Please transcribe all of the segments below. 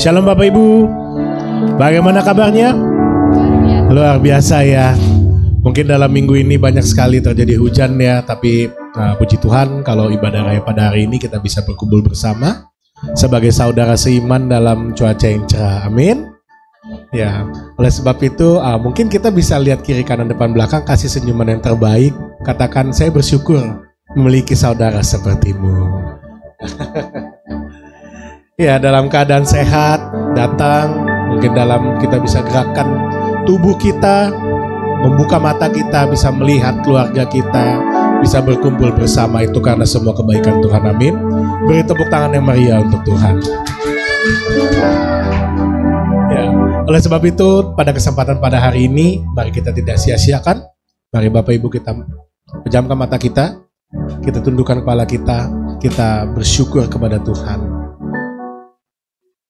Shalom Bapak Ibu, bagaimana kabarnya? Luar biasa ya. Mungkin dalam minggu ini banyak sekali terjadi hujan ya, tapi puji Tuhan kalau ibadah raya pada hari ini kita bisa berkumpul bersama sebagai saudara seiman dalam cuaca yang cerah. Amin. Ya, oleh sebab itu mungkin kita bisa lihat kiri kanan depan belakang, kasih senyuman yang terbaik. Katakan, saya bersyukur memiliki saudara sepertimu. Ya, dalam keadaan sehat datang, mungkin dalam kita bisa gerakkan tubuh kita, membuka mata kita, bisa melihat keluarga kita, bisa berkumpul bersama, itu karena semua kebaikan Tuhan. Amin. Beri tepuk tangan yang meriah untuk Tuhan. Ya, oleh sebab itu pada kesempatan pada hari ini, mari kita tidak sia-siakan. Mari Bapak Ibu kita pejamkan mata kita tundukkan kepala kita bersyukur kepada Tuhan.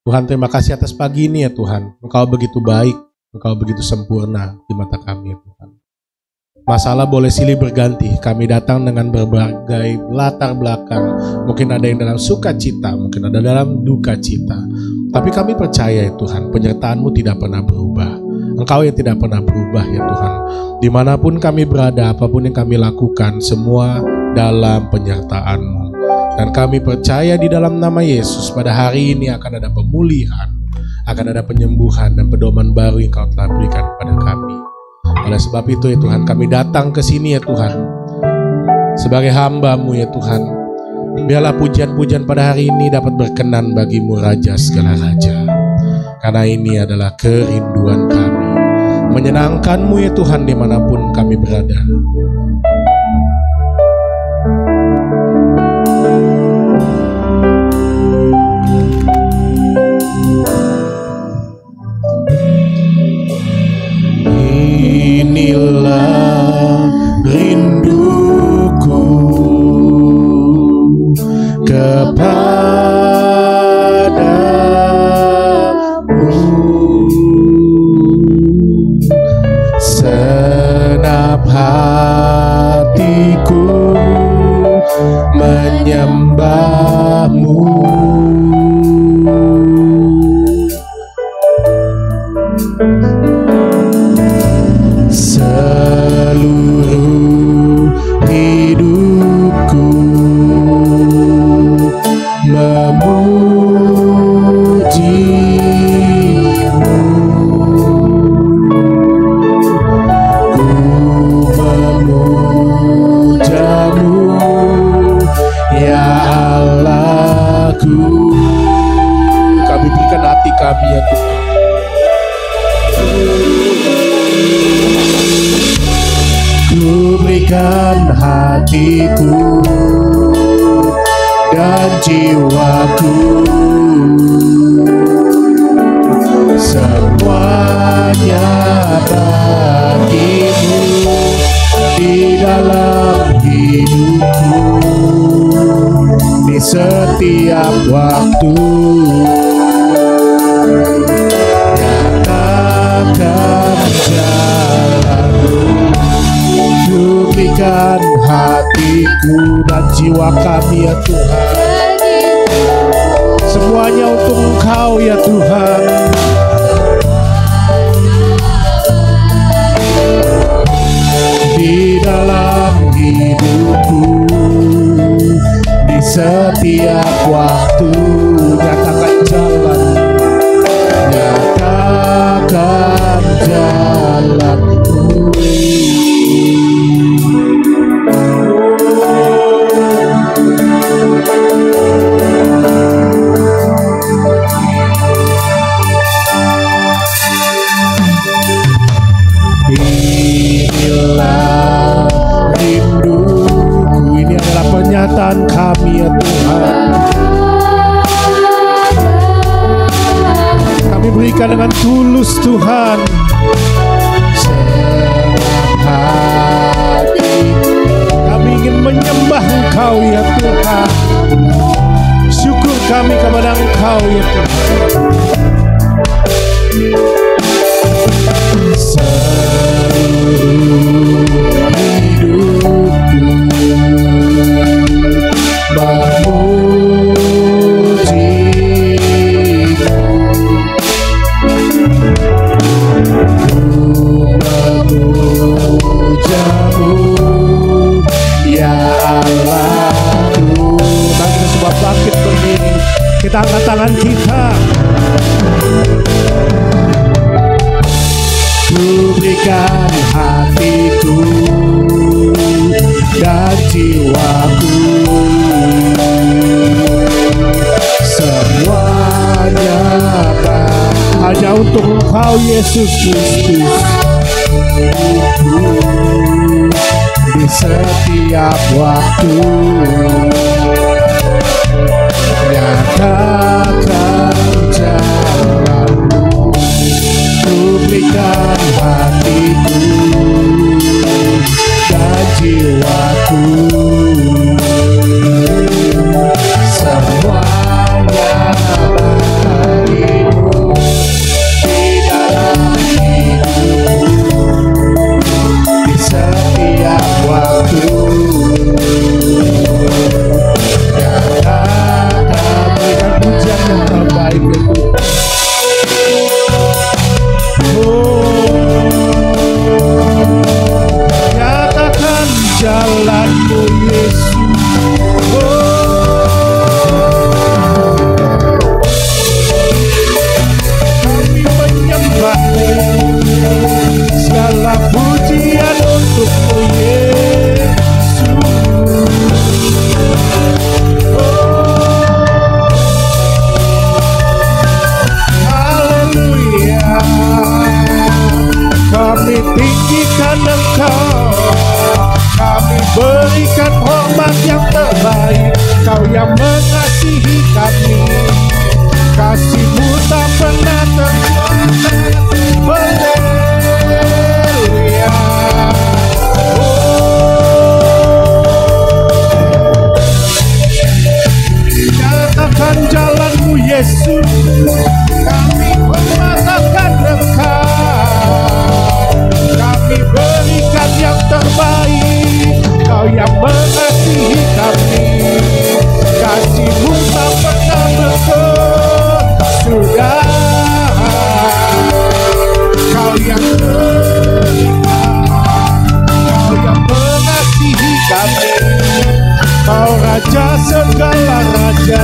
Tuhan, terima kasih atas pagi ini ya Tuhan. Engkau begitu baik, Engkau begitu sempurna di mata kami ya Tuhan. Masalah boleh silih berganti, kami datang dengan berbagai latar belakang. Mungkin ada yang dalam sukacita, mungkin ada dalam duka cita. Tapi kami percaya ya Tuhan, penyertaan-Mu tidak pernah berubah. Engkau yang tidak pernah berubah ya Tuhan. Dimanapun kami berada, apapun yang kami lakukan, semua dalam penyertaan-Mu. Dan kami percaya di dalam nama Yesus pada hari ini akan ada pemulihan, akan ada penyembuhan dan pedoman baru yang Kau telah berikan kepada kami. Oleh sebab itu ya Tuhan, kami datang ke sini ya Tuhan sebagai hamba-Mu ya Tuhan. Biarlah pujian-pujian pada hari ini dapat berkenan bagi-Mu Raja segala raja. Karena ini adalah kerinduan kami, menyenangkan-Mu ya Tuhan dimanapun kami berada. Inilah rinduku kepadamu, senap hatiku menyembah-Mu. Seluruh hidupku memuji-Mu, ku memuja-Mu ya Allahku. Kami berikan hati kami ya Tuhan. Ku berikan hatiku dan jiwaku, semuanya bagi-Mu di dalam hidupku, di setiap waktu. Nyatakan jalan-Mu, berikan hatiku dan jiwa kami ya Tuhan. Semuanya untuk Engkau ya Tuhan. Di dalam hidupku, di setiap waktu, nyatakan jalan, nyatakan jalan-Mu. Inilah rinduku, ini adalah pernyataan kami ya Tuhan. Kami berikan dengan tulus Tuhan. Senang hati kami ingin menyembah Engkau ya Tuhan. Syukur kami kepada Engkau ya Tuhan. Seluruh hidupku memuji-Mu, berikan hatiku dan jiwaku, semuanya hanya untuk Engkau Yesus Kristus. Di setiap waktu nyatakan jalanmu, ku berikan hatiku dan jiwaku, semuanya bagimu di dalam hidupku, di setiap waktu. Nyatakan dengan pujian yang terbaik itu. Nyatakan jalanmu Yesus. Kami menyembahmu, segala pujian untukmu Yesus. Haleluya, kami tinggikan Engkau, kami berikan hormat yang terbaik. Kau yang mengasihi kami, kasih-Mu tak pernah terbatas. Haleluya. Nyatakan jalan-Mu Yesus, kami memasakkan Engkau, kami berikan yang terbaik. Kau yang mengasihi kami, kasih-Mu tak pernah bersudah. Kau yang berikan, Kau yang mengasihi kami, Kau Raja segala raja,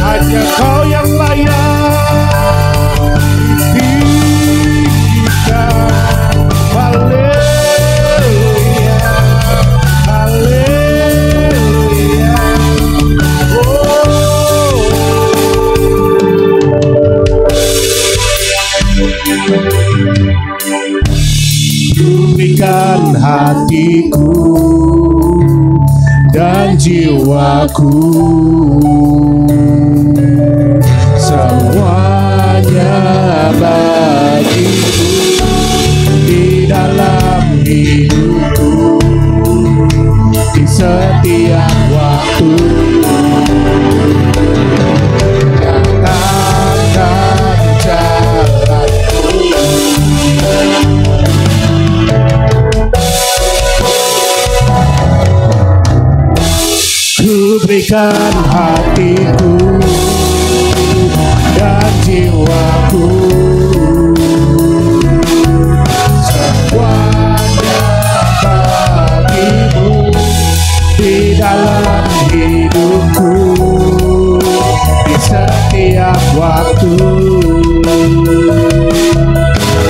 hanya Kau yang layak ditinggikan. Haleluya, haleluya. Berikan hatiku dan jiwaku, semuanya bagimu di dalam hidupku, di setiap waktu. Nyatakan jalanmu, ku berikan hatiku dan jiwaku, semuanya bagimu di dalam hidupku, di setiap waktu.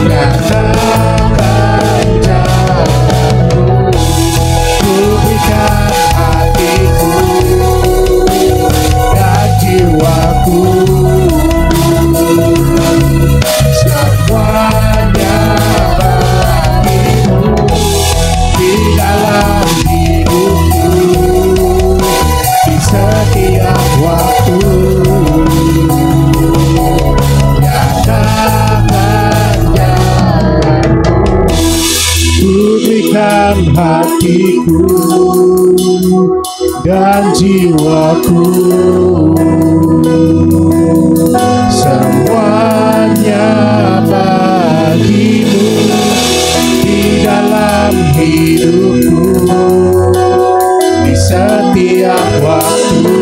Nyatakan jalanmu, ku berikan hatiku dan jiwaku, semuanya bagimu di dalam hidupku, di setiap waktu. Nyatakan jalanmu, ku berikan hatiku dan jiwaku, semuanya bagimu di dalam hidupku, di setiap waktu.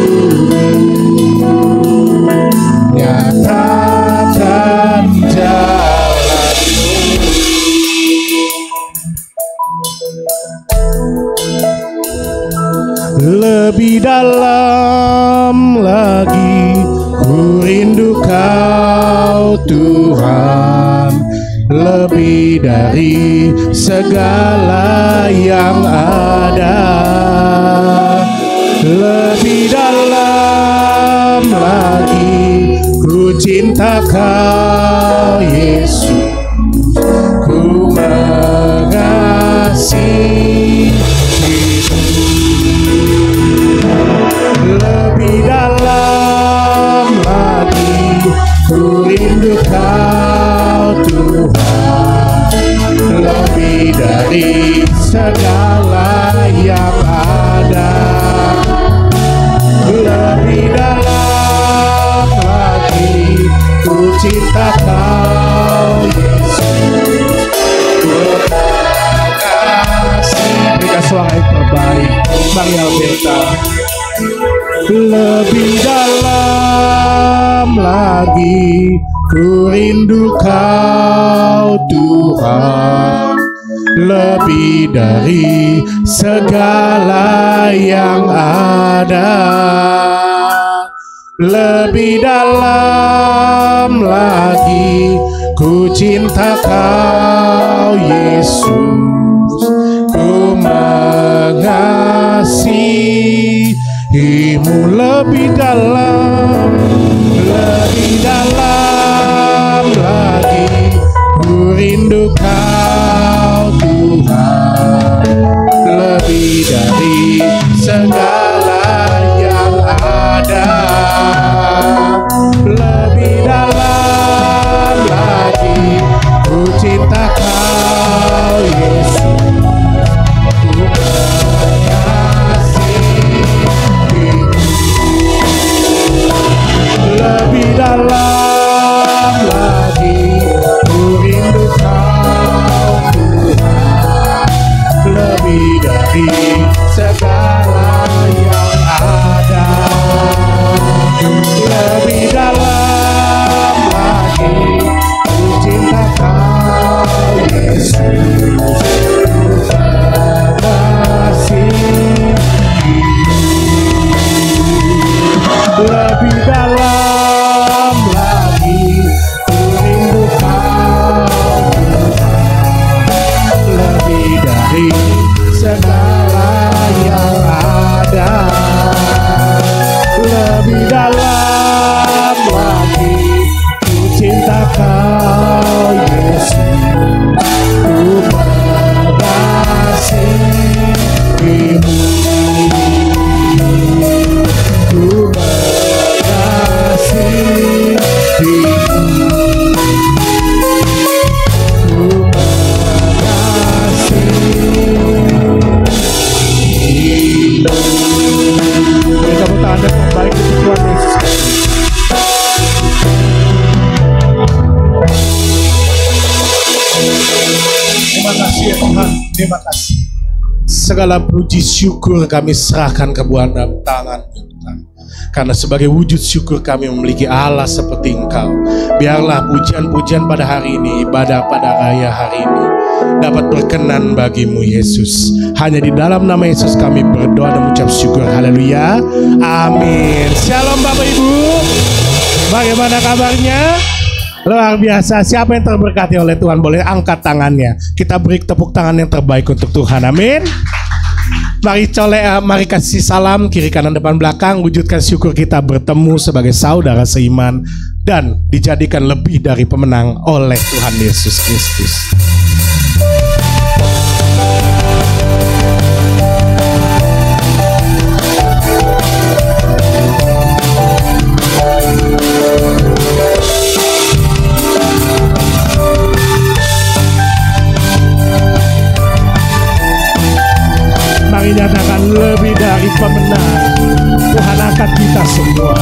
Nyatakan jalanmu. Lebih dalam lagi ku rindu Kau Tuhan, lebih lebih dari segala yang ada, lebih dalam lagi ku cinta Kau Yesus, ku mengasihimu, lebih dalam lagi ku rindu Kau Tuhan, lebih dari segala yang ada, lebih dalam lagi ku cinta Kau Yesus, ku kasih. Berikan suara yang terbaik Bang Alberta. Lebih dalam lagi ku rindu Kau Tuhan, lebih dari segala yang ada, lebih dalam lagi ku cinta Kau Yesus, ku mengasihimu, lebih dalam lagi ku rindu Kau Tuhan, lebih dari segala yang ada, lebih dalam lagi ku cinta Kau Yesus, ku mengasihimu, lebih dalam lagi ku rindu Kau Tuhan, lebih dari segala yang ada, lebih dalam lagi ku cinta Kau Yesus, ku mengasihimu, lebih dalam lagi ku rindu Kau Tuhan, lebih dari segala yang ada, lebih dalam lagi ku cinta Kau Yesus, ku mengasihimu, ku beri tepuk tangan yang baik untuk Tuhan Yesus. Terima kasih ya Tuhan, terima kasih. Segala puji syukur kami serahkan ke dalam tangan Tuhan. Karena sebagai wujud syukur kami memiliki Allah seperti Engkau. Biarlah pujian-pujian pada hari ini, ibadah pada raya hari ini dapat berkenan bagimu Yesus. Hanya di dalam nama Yesus kami berdoa dan mengucap syukur. Haleluya. Amin. Shalom Bapak Ibu. Bagaimana kabarnya? Luar biasa. Siapa yang terberkati oleh Tuhan boleh angkat tangannya. Kita beri tepuk tangan yang terbaik untuk Tuhan. Amin. Mari kasih salam kiri kanan depan belakang. Wujudkan syukur kita bertemu sebagai saudara seiman dan dijadikan lebih dari pemenang oleh Tuhan Yesus Kristus. Mari nyatakan lebih dari pemenang. Tuhan angkat kita semua.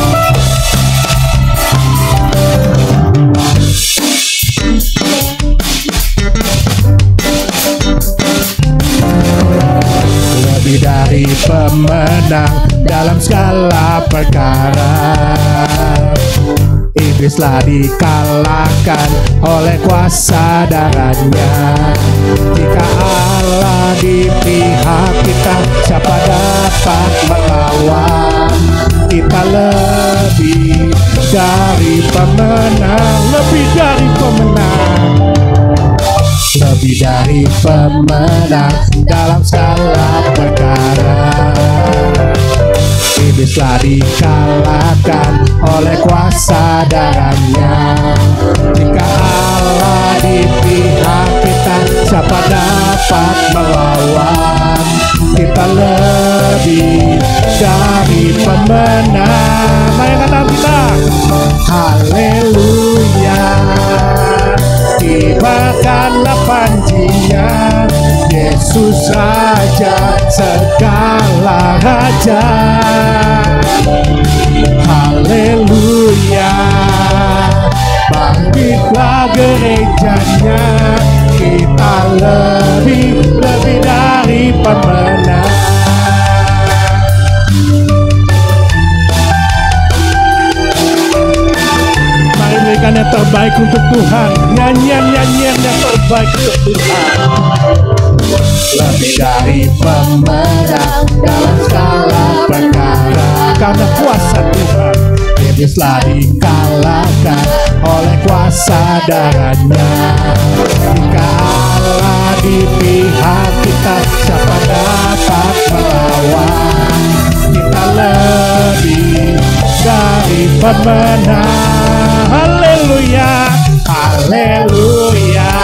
Lebih dari pemenang dalam segala perkara. Iblislah dikalahkan oleh kuasa darahnya. Jika Allah di pihak kita, siapa dapat melawan? Kita lebih dari pemenang, lebih dari pemenang, lebih dari pemenang dalam segala perkara. Iblislah dikalahkan oleh kuasa darahnya. Jika Allah di pihak kita, siapa dapat melawan? Kita lebih dari pemenang. Mari kata kita, haleluya. Kibarkanlah panjinya, Yesus Raja segala raja. Haleluya. Bangkitlah gerejanya, kita lebih dari pemenang. Mari berikan yang terbaik untuk Tuhan, nyanyian-nyanyian yang terbaik untuk Tuhan. Lebih dari pemenang dalam segala perkara, karena kuasa Tuhan. Iblislah dikalahkan oleh kuasa darahnya. Jika Allah di pihak kita, siapa dapat melawan? Kita lebih dari pemenang. Haleluya, haleluya.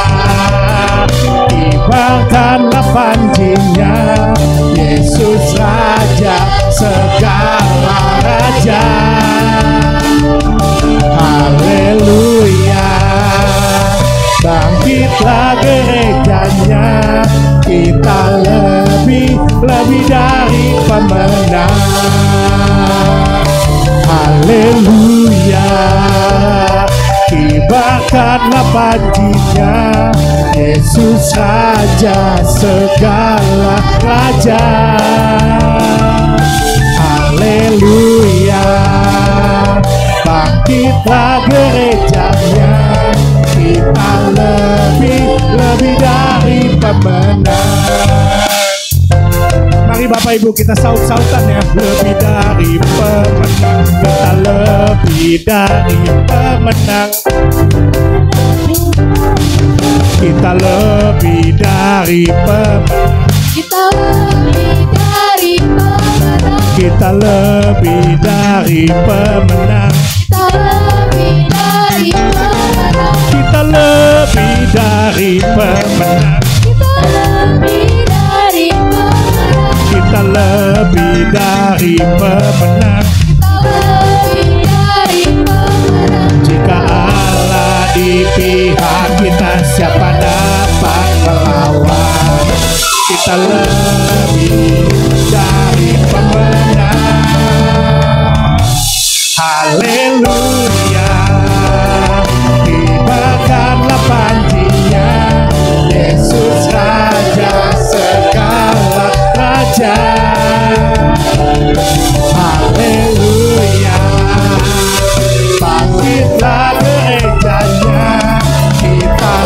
Kibarkanlah panjinya, Yesus Raja segala raja. Haleluya. Bangkitlah gerejanya, kita lebih dari pemenang. Haleluya. Kibarkanlah panjinya, Yesus Raja segala raja. Haleluya. Bangkitlah gerejanya, kita lebih dari pemenang. Mari Bapak Ibu kita saut-sautan ya. Lebih dari pemenang, kita lebih dari pemenang. Kita lebih dari pemenang. Kita lebih dari pemenang. Kita lebih dari pemenang. Kita lebih dari pemenang. Kita lebih dari pemenang. Kita lebih dari pemenang. Kita lebih dari pemenang. Kita lebih dari pemenang. Jika Allah di pihak kita, siapa dapat melawan? Kita lebih dari pemenang. Haleluya. Kibarkanlah panjinya, Yesus Raja segala raja. Haleluya. Bangkitlah gerejanya, kita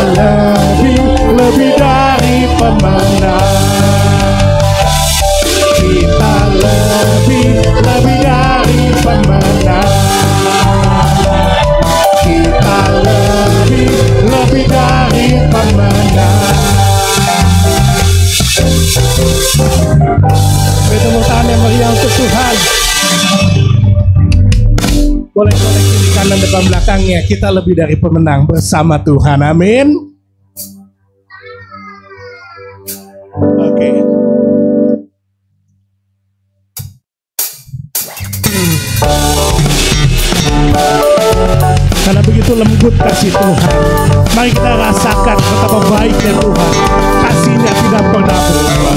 lebih dari pemenang. Kita lebih dari pemenang. Kita lebih dari pemenang. Beri tepuk tangan yang meriah untuk Tuhan. Boleh golek kiri kanan depan belakangnya. Kita lebih dari pemenang bersama Tuhan. Amin. Oke. Karena begitu lembut kasih Tuhan, mari kita rasakan betapa baiknya Tuhan. Kasih-Nya tidak pernah berubah.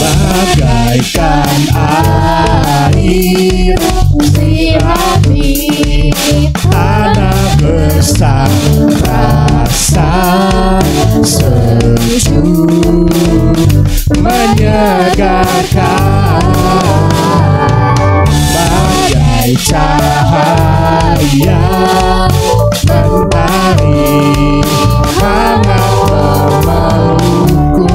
Bagaikan air Sirami tanah bersama rasa sejuk menyegarkan, bagai cahaya mentari hangat memelukku,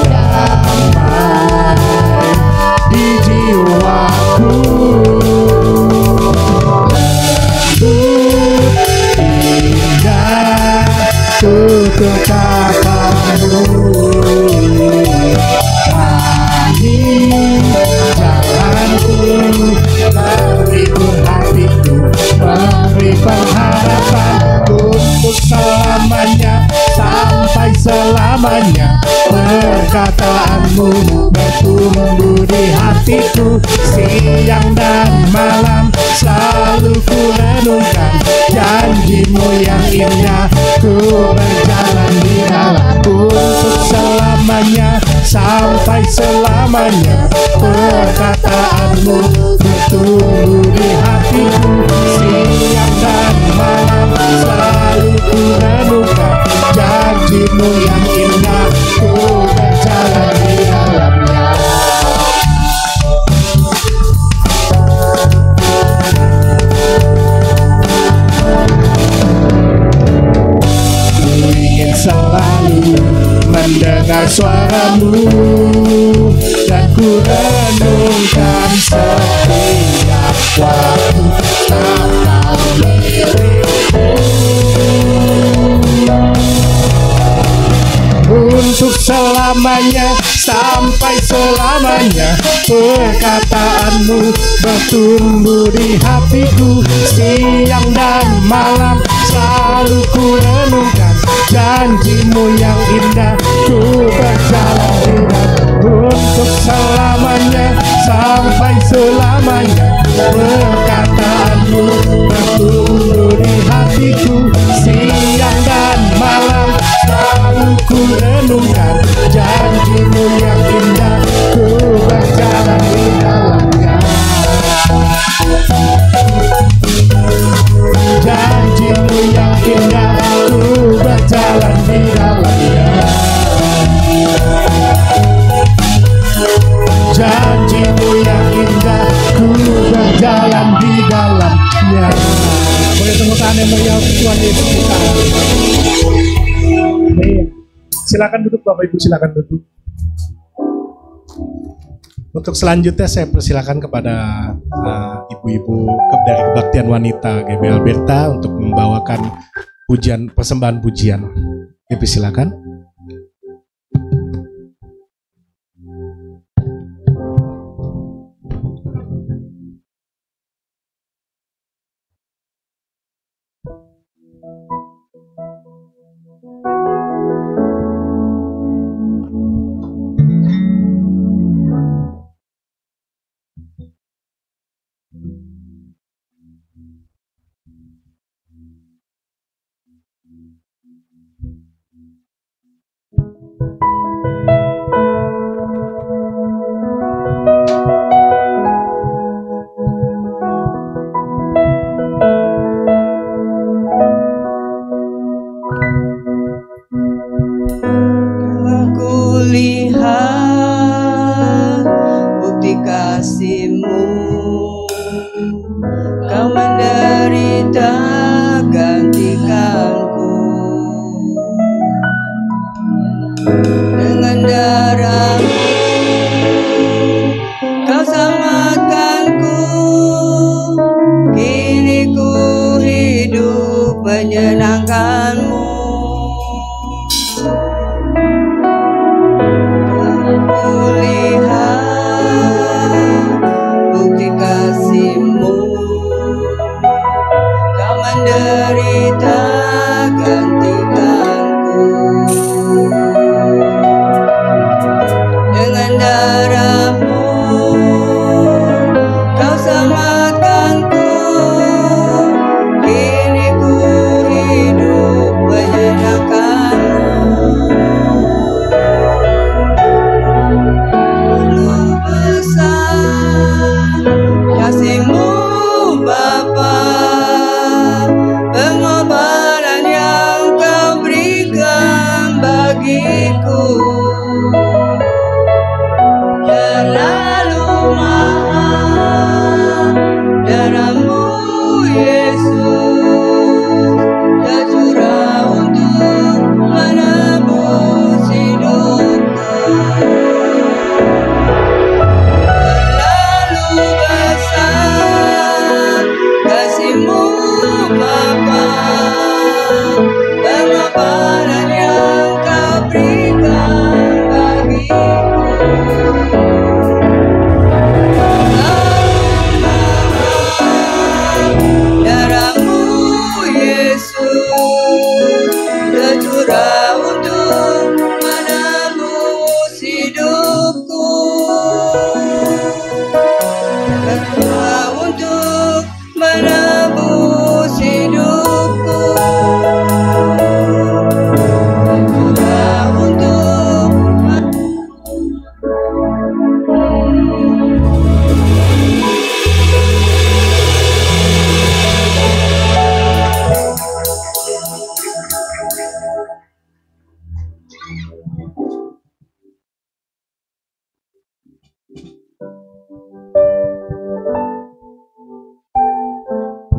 damai di jiwa. menghibur hatiku, memberi pengharapan untuk selamanya, sampai selamanya. Perkataanmu bertumbuh di hatiku, siang dan malam selalu ku renungkan. Janjimu yang indah, ku berjalan di dalam untuk selamanya, sampai selamanya. Perkataanmu bertumbuh di hatiku, siang dan malam selalu ku renungkan. Janjimu yang indah, ku berjalan di dalamnya. Ku ingin selalu mendengar suaramu, dan ku renungkan setiap waktu tentang dirimu. Untuk selamanya, sampai selamanya. Perkataanmu bertumbuh di hatiku, siang dan malam selalu ku renungkan. Janjimu yang indah, ku berjalan di dalam untuk selamanya, sampai selamanya. Perkataanmu bertumbuh di hatiku, siang dan malam selalu ku renungkan. Janjimu yang indah, ku berjalan di dalamnya. Janjimu yang indah, ku berjalan di dalamnya. Janjimu yang indah, ku berjalan di dalamnya. Boleh tepuk tangan yang mulia Tuhan Yesus kita. Silakan duduk Bapak Ibu, silakan duduk. Untuk selanjutnya saya persilakan kepada ibu-ibu dari Kebaktian Wanita GB Alberta untuk membawakan pujian, persembahan pujian. Ibu silakan. Lihat bukti kasih-Mu, Kau menderita gantikanku. Dengan darah-Mu Kau selamatkanku. Kini ku hidup menyenangkan-Mu. Lihat bukti kasih-Mu, Kau menderita gantikanku. Dengan darah-Mu Kau selamatkanku. Kini ku hidup menyenangkan-Mu. Kasih-Mu Bapa, pengorbanan yang Kau berikan bagiku terlalu mahal. Darah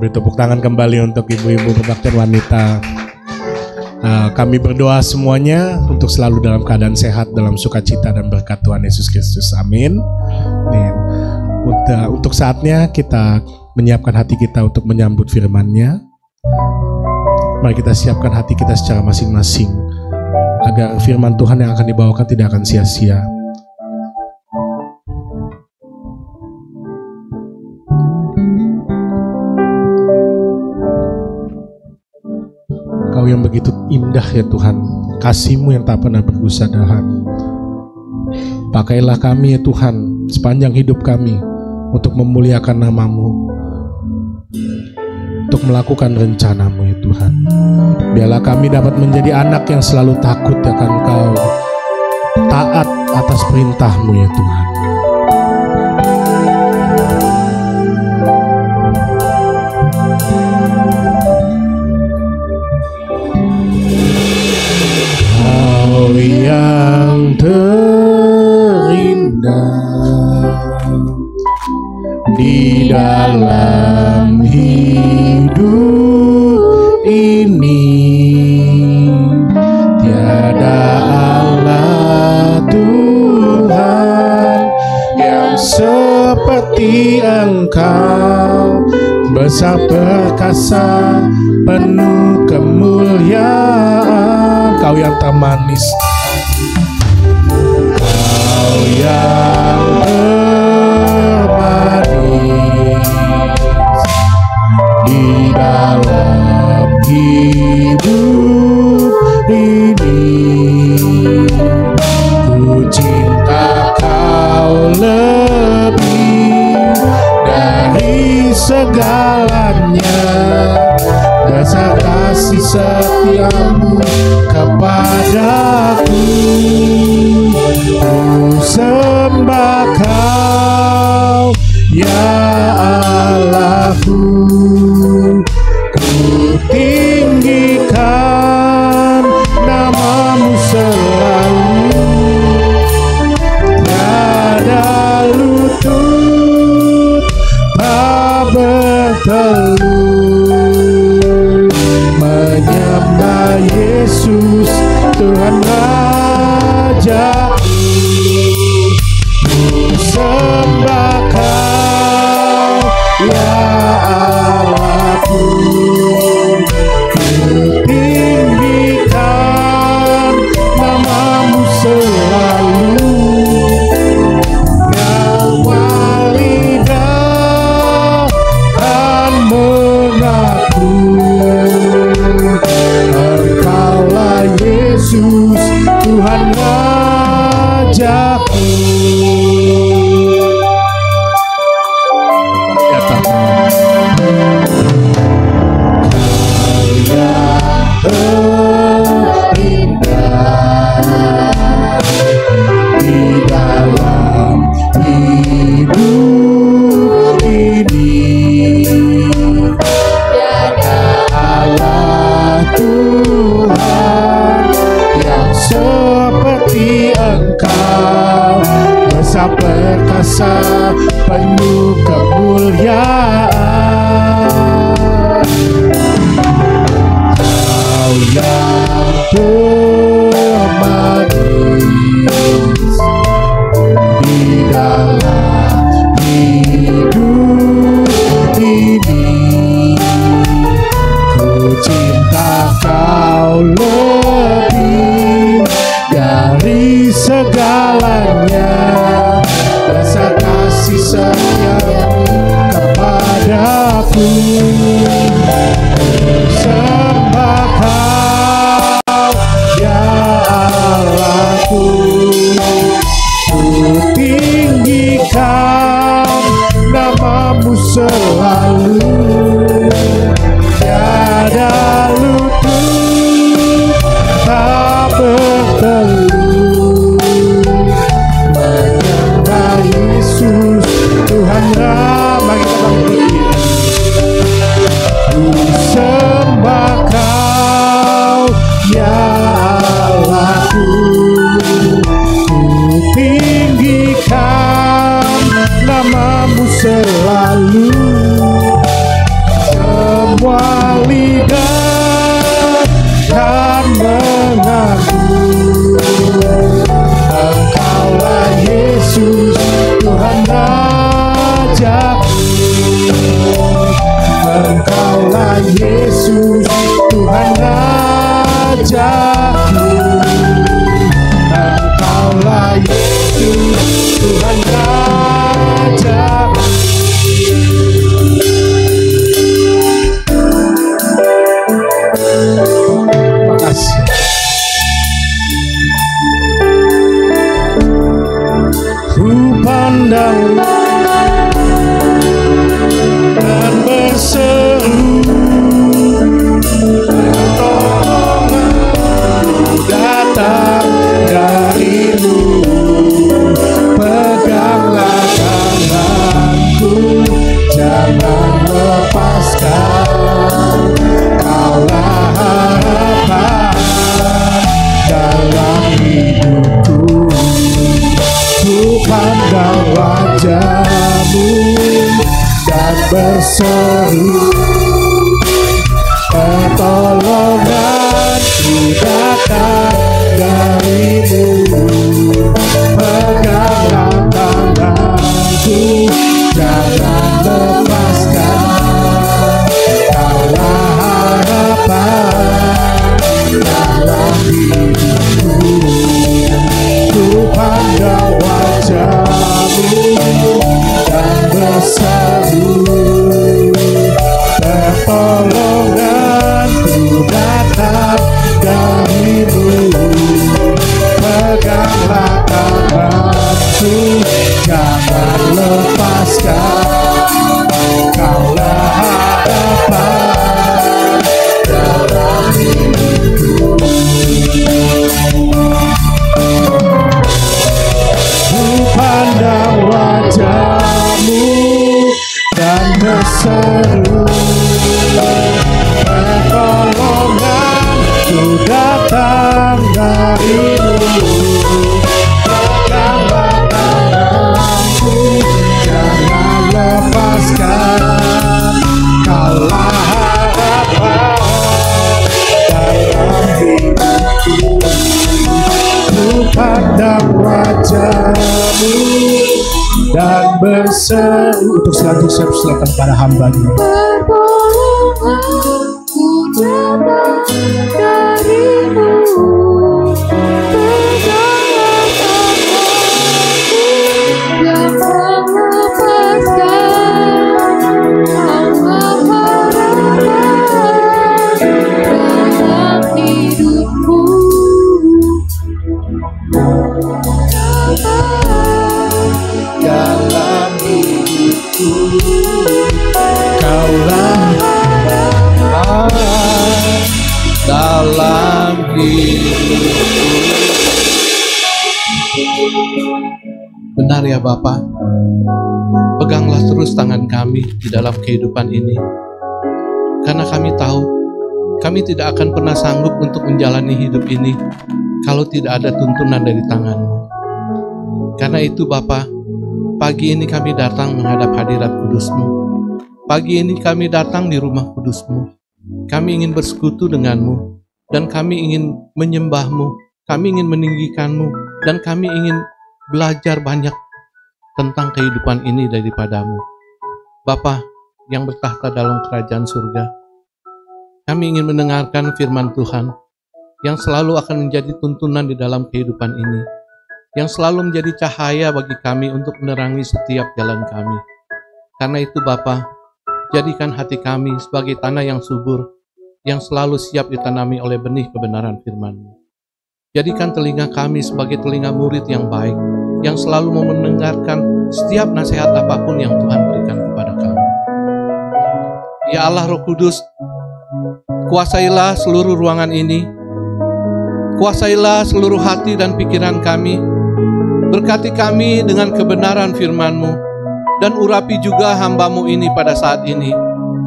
Beri tepuk tangan kembali untuk ibu-ibu kebaktian wanita. Kami berdoa semuanya untuk selalu dalam keadaan sehat, dalam sukacita dan berkat Tuhan Yesus Kristus. Amin. Untuk saatnya kita menyiapkan hati kita untuk menyambut firman-Nya. Mari kita siapkan hati kita secara masing-masing agar firman Tuhan yang akan dibawakan tidak akan sia-sia. Kau yang begitu indah ya Tuhan, kasih-Mu yang tak pernah bergusadahan. Pakailah kami ya Tuhan sepanjang hidup kami untuk memuliakan nama-Mu, untuk melakukan rencana-Mu ya Tuhan. Biarlah kami dapat menjadi anak yang selalu takut akan Kau, taat atas perintah-Mu ya Tuhan. Kau yang terindah di dalam hidup ini, tiada Allah Tuhan yang seperti Engkau, besar perkasa, penuh kemuliaan. Kau yang termanis, Kau yang termanis di dalam hidup ini. Ku cinta Kau lebih dari segalanya, dasar kasih setia-Mu kepadaku. Ku sembah Kau ya Allahku, ku tinggikan nama-Mu selalu. Tiada lutut tak bertelur menyembah Yesus Tuhan Raja. Ku sembah Kau ya Allahku, ku tinggikan nama-Mu selalu. Nyawa lidah kan mengaku Engkaulah Yesus Tuhan Rajaku. Di dalam hidup ini, tiada Allah Tuhan yang seperti Engkau, besar perkasa, penuh kemuliaan. Kau yang termanis di dalam hidup ini. Ku cinta Kau lebih dari segalanya, dasar kasih setia-Mu kepadaku. Sembah Kau ya Allahku, ku tinggikan nama-Mu selalu. Tiada lutut tak bertelur menyembah Yesus Tuhan Raja. Mari kita bangkit. Ku sembah Kau ya Allahku, ku tinggikan nama-Mu selalu. berseru, pertolonganku datang darimu. Peganglah tanganku, jangan lepaskan. Kaulah harapan dalam hidupku. Ku pandang wajahmu dan berseru, pertolonganku datang darimu. Peganglah tanganku, jangan lepaskan. Kaulah harapan dalam hidupku. Ku pandang wajahmu dan berseru, pertolonganku datang darimu. Peganglah tanganku, jangan lepaskan. Kaulah harapan dalam hidupku. Ku pandang wajahmu dan berseru. Untuk selanjutnya silakan pada hamba-Nya. Pertolonganku datang darimu. Peganglah tanganku, jangan lepaskan. Kaulah harapan dalam hidupku. Dalam hidupku, Kaulah harapan dalam hidupku. Benar ya Bapa, peganglah terus tangan kami di dalam kehidupan ini, karena kami tahu kami tidak akan pernah sanggup untuk menjalani hidup ini kalau tidak ada tuntunan dari tangan-Mu. Karena itu Bapa, pagi ini kami datang menghadap hadirat kudus-Mu. Pagi ini kami datang di rumah kudus-Mu. Kami ingin bersekutu dengan-Mu, dan kami ingin menyembah-Mu, kami ingin meninggikan-Mu, dan kami ingin belajar banyak tentang kehidupan ini daripada-Mu. Bapa yang bertahta dalam kerajaan surga, kami ingin mendengarkan firman Tuhan yang selalu akan menjadi tuntunan di dalam kehidupan ini, yang selalu menjadi cahaya bagi kami untuk menerangi setiap jalan kami. Karena itu Bapa, jadikan hati kami sebagai tanah yang subur, yang selalu siap ditanami oleh benih kebenaran firman-Mu. Jadikan telinga kami sebagai telinga murid yang baik, yang selalu mau mendengarkan setiap nasihat apapun yang Tuhan berikan kepada kami. Ya Allah Roh Kudus, kuasailah seluruh ruangan ini, kuasailah seluruh hati dan pikiran kami. Berkati kami dengan kebenaran firman-Mu, dan urapi juga hamba-Mu ini pada saat ini,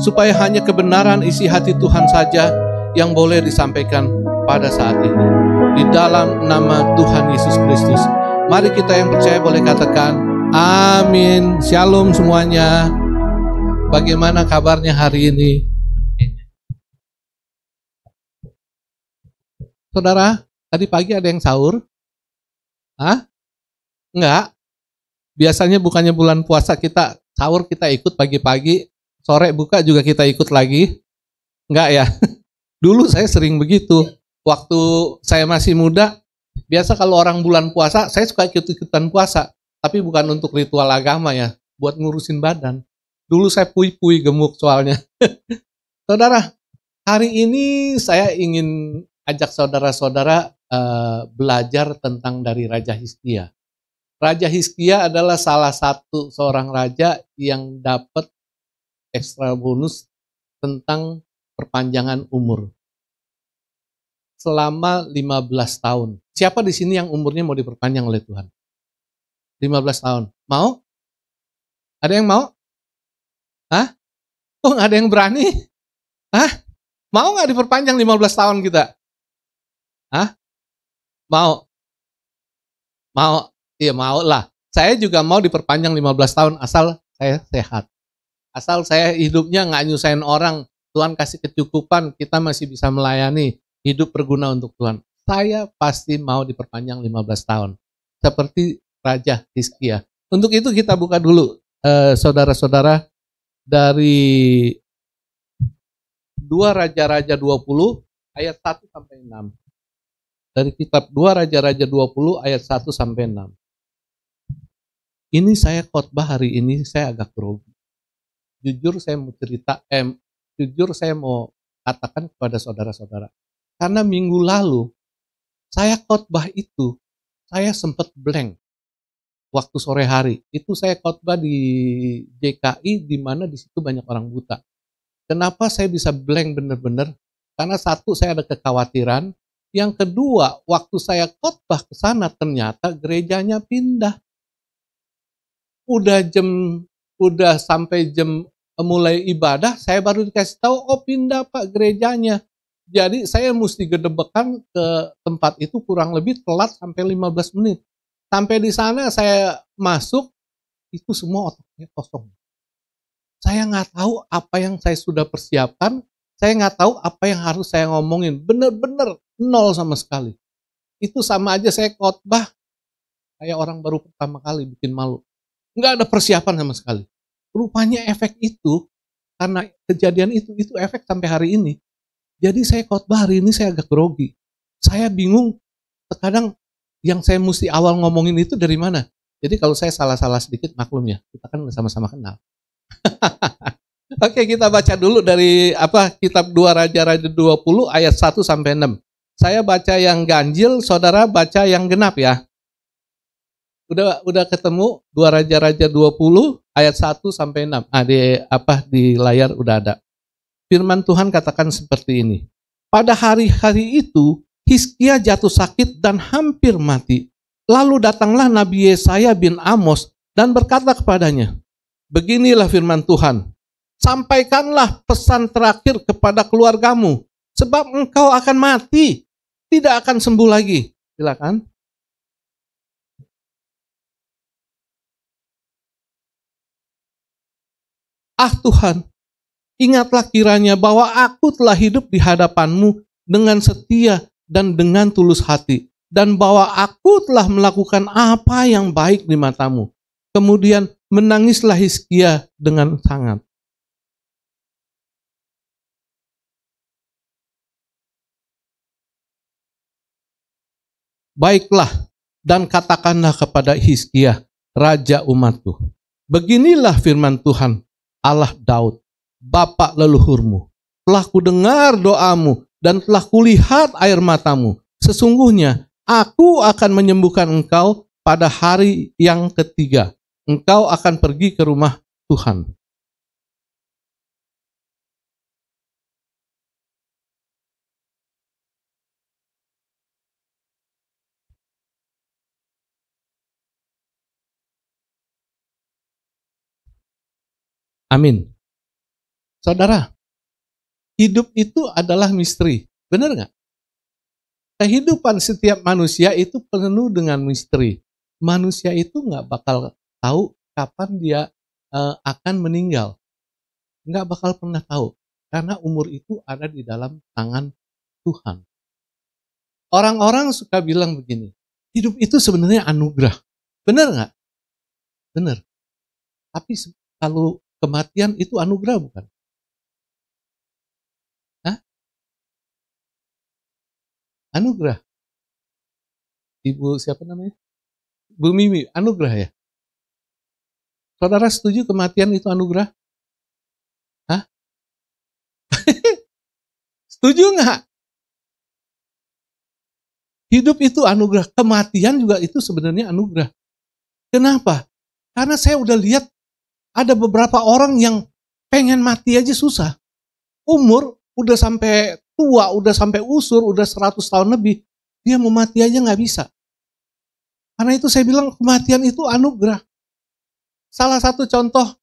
supaya hanya kebenaran isi hati Tuhan saja yang boleh disampaikan pada saat ini. Di dalam nama Tuhan Yesus Kristus, mari kita yang percaya boleh katakan, amin. Shalom semuanya. Bagaimana kabarnya hari ini? Saudara, tadi pagi ada yang sahur? Hah? Enggak. Biasanya bukannya bulan puasa kita sahur kita ikut pagi-pagi, sore buka juga kita ikut lagi. Enggak ya? Dulu saya sering begitu. Waktu saya masih muda, biasa kalau orang bulan puasa, saya suka ikut-ikutan puasa. Tapi bukan untuk ritual agama ya, buat ngurusin badan. Dulu saya pui-pui gemuk soalnya. Saudara, hari ini saya ingin ajak saudara-saudara belajar tentang dari Raja Hizkia. Raja Hizkia adalah salah satu seorang raja yang dapat ekstra bonus tentang perpanjangan umur. Selama 15 tahun. Siapa di sini yang umurnya mau diperpanjang oleh Tuhan? 15 tahun. Mau? Ada yang mau? Hah? Oh, nggak ada yang berani? Hah? Mau nggak diperpanjang 15 tahun kita? Hah? Mau? Mau? Iya mau lah. Saya juga mau diperpanjang 15 tahun asal saya sehat. Asal saya hidupnya nggak nyusahin orang, Tuhan kasih kecukupan, kita masih bisa melayani, hidup berguna untuk Tuhan. Saya pasti mau diperpanjang 15 tahun. Seperti Raja Hizkia. Untuk itu kita buka dulu, saudara-saudara, dari 2 Raja-Raja 20 ayat 1 sampai 6. Dari kitab 2 Raja-Raja 20 ayat 1 sampai 6. Ini saya khotbah hari ini, saya agak grogi. Jujur saya mau cerita, jujur saya mau katakan kepada saudara-saudara. Karena minggu lalu, saya khotbah itu, saya sempat blank. Waktu sore hari, itu saya khotbah di JKI, di mana di situ banyak orang buta. Kenapa saya bisa blank benar-benar? Karena satu, saya ada kekhawatiran. Yang kedua, waktu saya khotbah ke sana, ternyata gerejanya pindah. Udah sampai jam mulai ibadah, saya baru dikasih tahu, oh pindah Pak gerejanya. Jadi saya mesti gedebekan ke tempat itu kurang lebih telat sampai 15 menit. Sampai di sana saya masuk, itu semua otaknya kosong. Saya nggak tahu apa yang saya sudah persiapkan, saya nggak tahu apa yang harus saya ngomongin. Bener-bener nol sama sekali. Itu sama aja saya khotbah kayak orang baru pertama kali, bikin malu. Nggak ada persiapan sama sekali. Rupanya efek itu, karena kejadian itu efek sampai hari ini. Jadi saya khotbah hari ini saya agak grogi. Saya bingung, terkadang yang saya mesti awal ngomongin itu dari mana. Jadi kalau saya salah-salah sedikit maklum ya, kita kan sama-sama kenal. Oke, kita baca dulu dari kitab 2 Raja-Raja 20 ayat 1 sampai 6. Saya baca yang ganjil, saudara baca yang genap ya. Udah ketemu 2 Raja-Raja 20 ayat 1 sampai 6. Di layar udah ada. Firman Tuhan katakan seperti ini. Pada hari-hari itu Hizkia jatuh sakit dan hampir mati. Lalu datanglah Nabi Yesaya bin Amos dan berkata kepadanya, beginilah firman Tuhan, sampaikanlah pesan terakhir kepada keluargamu, sebab engkau akan mati, tidak akan sembuh lagi. Silakan. Ah Tuhan, ingatlah kiranya bahwa aku telah hidup di hadapan-Mu dengan setia dan dengan tulus hati, dan bahwa aku telah melakukan apa yang baik di mata-Mu. Kemudian menangislah Hizkia dengan sangat. Baiklah, dan katakanlah kepada Hizkia, raja umatku, beginilah firman Tuhan, Allah Daud, Bapa leluhurmu, telah kudengar doamu dan telah kulihat air matamu. Sesungguhnya aku akan menyembuhkan engkau pada hari yang ketiga. Engkau akan pergi ke rumah Tuhan. Amin. Saudara, hidup itu adalah misteri. Benar nggak? Kehidupan setiap manusia itu penuh dengan misteri. Manusia itu nggak bakal tahu kapan dia akan meninggal. Nggak bakal pernah tahu. Karena umur itu ada di dalam tangan Tuhan. Orang-orang suka bilang begini, hidup itu sebenarnya anugerah. Benar nggak? Benar. Tapi kalau kematian itu anugerah bukan? Hah? Anugerah. Ibu siapa namanya? Bu Mimi, anugerah ya? Saudara setuju kematian itu anugerah? Hah? Setuju nggak? Hidup itu anugerah, kematian juga itu sebenarnya anugerah. Kenapa? Karena saya udah lihat ada beberapa orang yang pengen mati aja susah. Umur udah sampai tua, udah sampai usur, udah 100 tahun lebih, dia mau mati aja nggak bisa. Karena itu saya bilang kematian itu anugerah. Salah satu contoh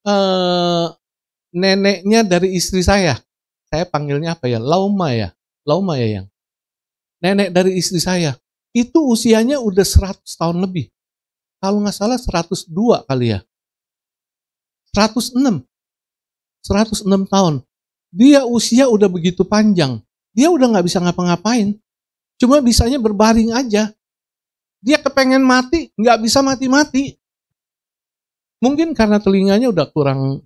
neneknya dari istri saya panggilnya apa ya? Lauma ya yang. Nenek dari istri saya, itu usianya udah 100 tahun lebih. Kalau nggak salah 102 kali ya. 106. 106 tahun. Dia usia udah begitu panjang. Dia udah nggak bisa ngapa-ngapain. Cuma bisanya berbaring aja. Dia kepengen mati, nggak bisa mati-mati. Mungkin karena telinganya udah kurang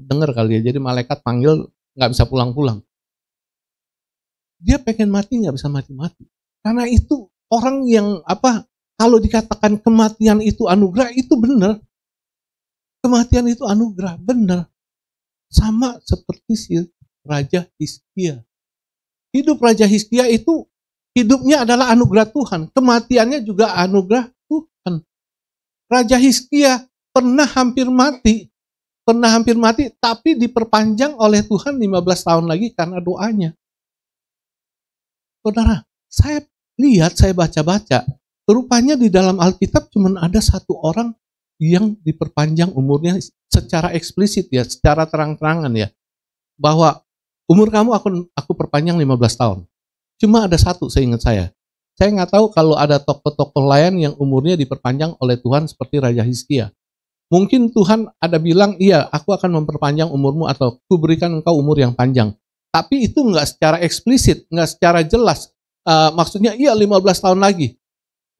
denger kali ya. Jadi malaikat panggil nggak bisa pulang-pulang. Dia pengen mati nggak bisa mati-mati. Karena itu orang yang kalau dikatakan kematian itu anugerah, itu benar. Kematian itu anugerah, benar. Sama seperti si Raja Hizkia. Hidup Raja Hizkia itu hidupnya adalah anugerah Tuhan. Kematiannya juga anugerah Tuhan. Raja Hizkia pernah hampir mati, tapi diperpanjang oleh Tuhan 15 tahun lagi karena doanya. Saudara, saya baca-baca, rupanya di dalam Alkitab cuma ada satu orang yang diperpanjang umurnya secara eksplisit ya, secara terang-terangan ya, bahwa umur kamu aku perpanjang 15 tahun. Cuma ada satu seingat saya. Saya nggak tahu kalau ada tokoh-tokoh lain yang umurnya diperpanjang oleh Tuhan seperti Raja Hizkia. Mungkin Tuhan ada bilang, iya aku akan memperpanjang umurmu atau aku berikan engkau umur yang panjang. Tapi itu nggak secara eksplisit, nggak secara jelas. Maksudnya iya 15 tahun lagi.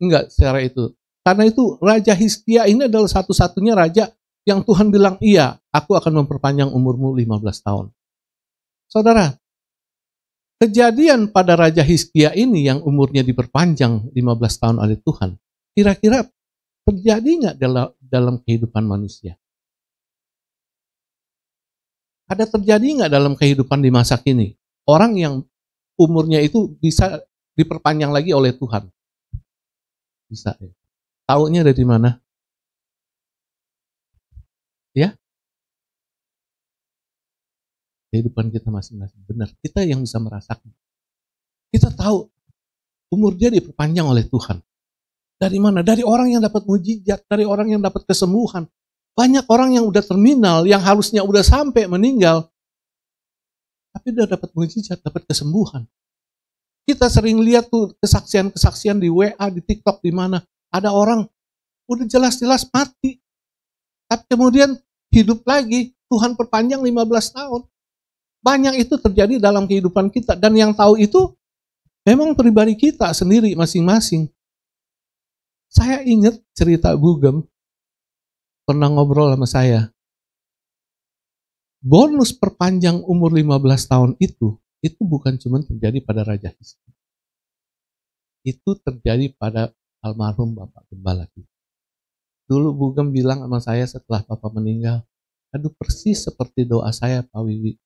Enggak secara itu. Karena itu Raja Hizkia ini adalah satu-satunya raja yang Tuhan bilang, iya aku akan memperpanjang umurmu 15 tahun. Saudara, kejadian pada Raja Hizkia ini yang umurnya diperpanjang 15 tahun oleh Tuhan, kira-kira terjadi nggak dalam kehidupan manusia? Ada terjadi nggak dalam kehidupan di masa kini? Orang yang umurnya itu bisa diperpanjang lagi oleh Tuhan. Bisa ya. Taunya dari mana? Ya? Kehidupan kita masing-masing. Benar, kita yang bisa merasakan. Kita tahu umur dia diperpanjang oleh Tuhan. Dari mana? Dari orang yang dapat mujizat, dari orang yang dapat kesembuhan. Banyak orang yang udah terminal, yang harusnya udah sampai meninggal, tapi udah dapat mujizat, dapat kesembuhan. Kita sering lihat tuh kesaksian-kesaksian di WA, di TikTok, di mana ada orang udah jelas-jelas mati, tapi kemudian hidup lagi, Tuhan perpanjang 15 tahun. Banyak itu terjadi dalam kehidupan kita, dan yang tahu itu memang pribadi kita sendiri masing-masing. Saya ingat cerita Bugem, pernah ngobrol sama saya. Bonus perpanjang umur 15 tahun itu bukan cuma terjadi pada Raja Hizkia. Itu terjadi pada almarhum Bapak Gembala kita. Dulu Bugem bilang sama saya setelah Bapak meninggal, aduh persis seperti doa saya Pak Wiwi.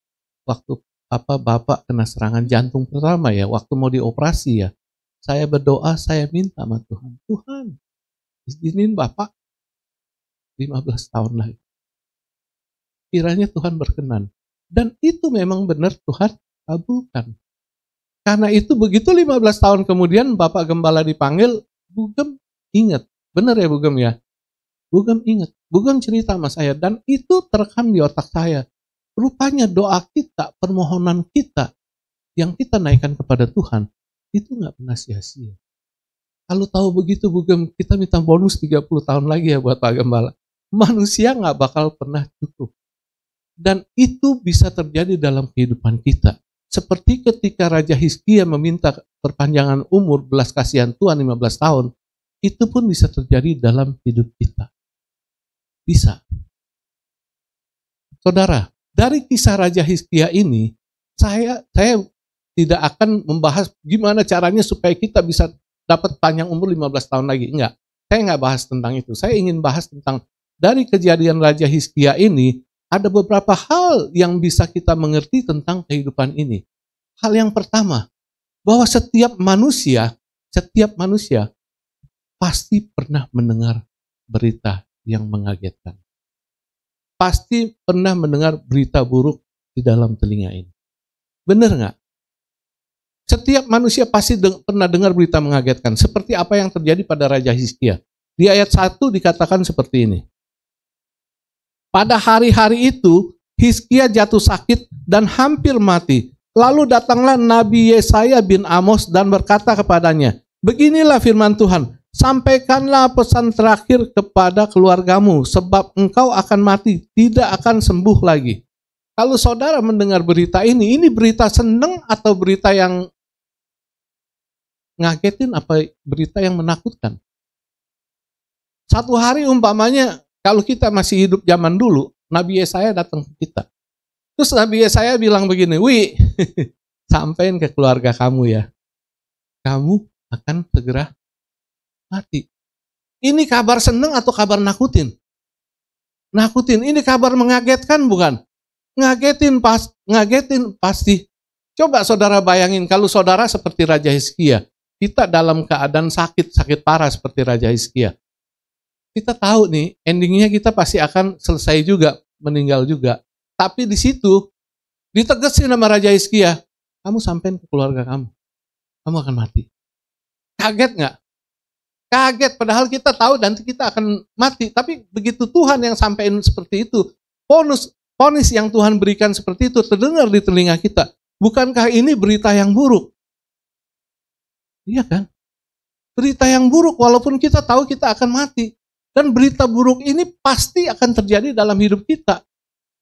Waktu Bapak kena serangan jantung pertama ya, waktu mau dioperasi ya, saya berdoa, saya minta sama Tuhan, Tuhan, izinin Bapak 15 tahun lagi. Kiranya Tuhan berkenan. Dan itu memang benar Tuhan kabulkan. Karena itu begitu 15 tahun kemudian Bapak Gembala dipanggil, Bugem ingat. Benar ya Bugem ya? Bugem ingat. Bugem cerita sama saya dan itu terekam di otak saya. Rupanya doa kita, permohonan kita yang kita naikkan kepada Tuhan, itu nggak pernah sia-sia. Kalau tahu begitu Bugem, kita minta bonus 30 tahun lagi ya buat Pak Gembala. Manusia nggak bakal pernah cukup. Dan itu bisa terjadi dalam kehidupan kita. Seperti ketika Raja Hizkia meminta perpanjangan umur belas kasihan Tuhan 15 tahun, itu pun bisa terjadi dalam hidup kita. Bisa. Saudara, dari kisah Raja Hizkia ini, saya tidak akan membahas gimana caranya supaya kita bisa dapat panjang umur 15 tahun lagi. Enggak, saya nggak bahas tentang itu. Saya ingin bahas tentang dari kejadian Raja Hizkia ini, ada beberapa hal yang bisa kita mengerti tentang kehidupan ini. Hal yang pertama, bahwa setiap manusia pasti pernah mendengar berita yang mengagetkan. Pasti pernah mendengar berita buruk di dalam telinga ini. Benar nggak? Setiap manusia pasti pernah dengar berita mengagetkan. Seperti apa yang terjadi pada Raja Hizkia. Di ayat 1 dikatakan seperti ini. Pada hari-hari itu, Hizkia jatuh sakit dan hampir mati. Lalu datanglah Nabi Yesaya bin Amos dan berkata kepadanya, beginilah firman Tuhan, Sampaikanlah pesan terakhir kepada keluargamu, sebab engkau akan mati, tidak akan sembuh lagi. Kalau saudara mendengar berita ini berita senang atau berita yang ngagetin, apa berita yang menakutkan? Satu hari umpamanya, kalau kita masih hidup zaman dulu, Nabi Yesaya datang ke kita. Terus Nabi Yesaya bilang begini, "Wi, sampein ke keluarga kamu ya, kamu akan segera mati." Ini kabar seneng atau kabar nakutin? Nakutin. Ini kabar mengagetkan bukan? Ngagetin pasti. Coba saudara bayangin kalau saudara seperti Raja Hizkia, kita dalam keadaan sakit parah seperti Raja Hizkia. Kita tahu nih, endingnya kita pasti akan selesai juga, meninggal juga. Tapi di situ ditegesin sama Raja Hizkia, kamu sampein ke keluarga kamu akan mati. Kaget nggak? Kaget, padahal kita tahu nanti kita akan mati. Tapi begitu Tuhan yang sampein seperti itu, vonis yang Tuhan berikan seperti itu terdengar di telinga kita. Bukankah ini berita yang buruk? Iya kan? Berita yang buruk walaupun kita tahu kita akan mati. Dan berita buruk ini pasti akan terjadi dalam hidup kita.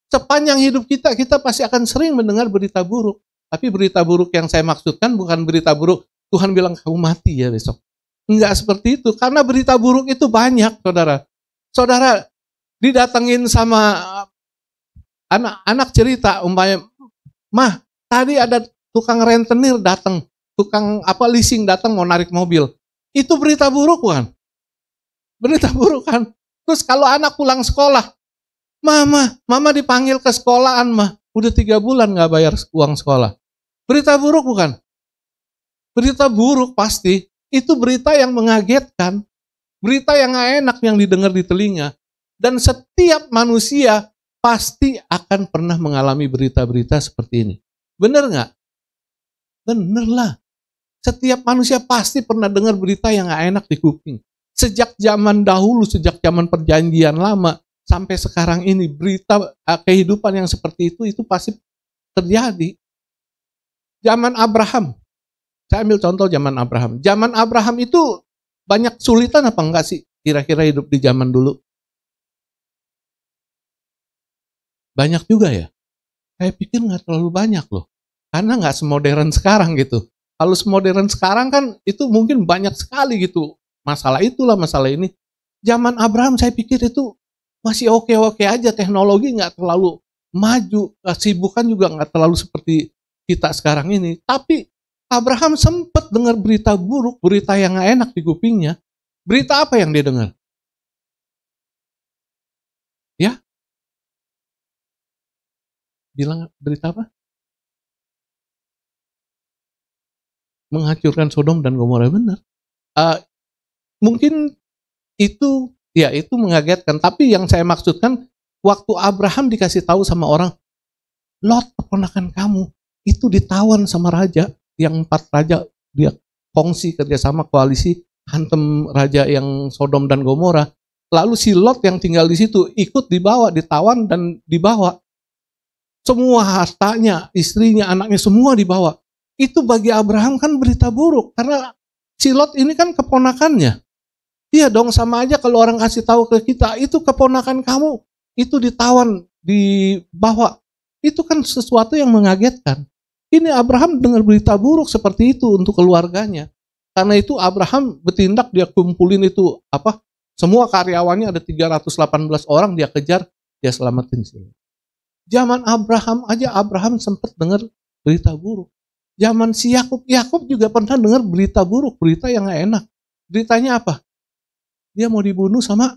Sepanjang hidup kita pasti akan sering mendengar berita buruk. Tapi berita buruk yang saya maksudkan bukan berita buruk, Tuhan bilang kamu mati ya besok. Enggak seperti itu, karena berita buruk itu banyak, saudara. Saudara didatengin sama anak cerita, umpamanya, "Mah, tadi ada tukang rentenir datang, tukang leasing datang mau narik mobil." Itu berita buruk kan? Berita buruk kan? Terus kalau anak pulang sekolah, Mama dipanggil ke sekolahan, mah. Udah 3 bulan gak bayar uang sekolah. Berita buruk bukan? Berita buruk pasti. Itu berita yang mengagetkan. Berita yang gak enak yang didengar di telinga. Dan setiap manusia pasti akan pernah mengalami berita-berita seperti ini. Bener gak? Bener lah. Setiap manusia pasti pernah dengar berita yang gak enak di kuping. Sejak zaman dahulu, sejak zaman perjanjian lama, sampai sekarang ini berita kehidupan yang seperti itu pasti terjadi. Zaman Abraham, saya ambil contoh zaman Abraham. Zaman Abraham itu banyak kesulitan apa enggak sih kira-kira hidup di zaman dulu? Banyak juga ya? Saya pikir nggak terlalu banyak loh. Karena nggak semodern sekarang gitu. Kalau semodern sekarang kan itu mungkin banyak sekali gitu. Masalah itulah, masalah ini. Zaman Abraham saya pikir itu masih oke-oke aja, teknologi nggak terlalu maju, kesibukan juga nggak terlalu seperti kita sekarang ini. Tapi Abraham sempat dengar berita buruk, berita yang nggak enak di kupingnya. Berita apa yang dia dengar? Ya? Bilang berita apa? Menghancurkan Sodom dan Gomora, benar. Mungkin itu mengagetkan. Tapi yang saya maksudkan, waktu Abraham dikasih tahu sama orang, Lot keponakan kamu, itu ditawan sama raja, yang 4 raja, dia kongsi kerjasama koalisi, hantem raja yang Sodom dan Gomora. Lalu si Lot yang tinggal di situ, ikut dibawa, ditawan dan dibawa. Semua hartanya, istrinya, anaknya, semua dibawa. Itu bagi Abraham kan berita buruk, karena si Lot ini kan keponakannya. Iya dong, sama aja kalau orang kasih tahu ke kita, itu keponakan kamu, itu ditawan, dibawa. Itu kan sesuatu yang mengagetkan. Ini Abraham dengar berita buruk seperti itu untuk keluarganya. Karena itu Abraham bertindak, dia kumpulin itu semua karyawannya ada 318 orang, dia kejar, dia selamatin sih. Zaman Abraham aja Abraham sempat dengar berita buruk. Zaman si Yakub juga pernah dengar berita buruk, berita yang gak enak. Beritanya apa? Dia mau dibunuh sama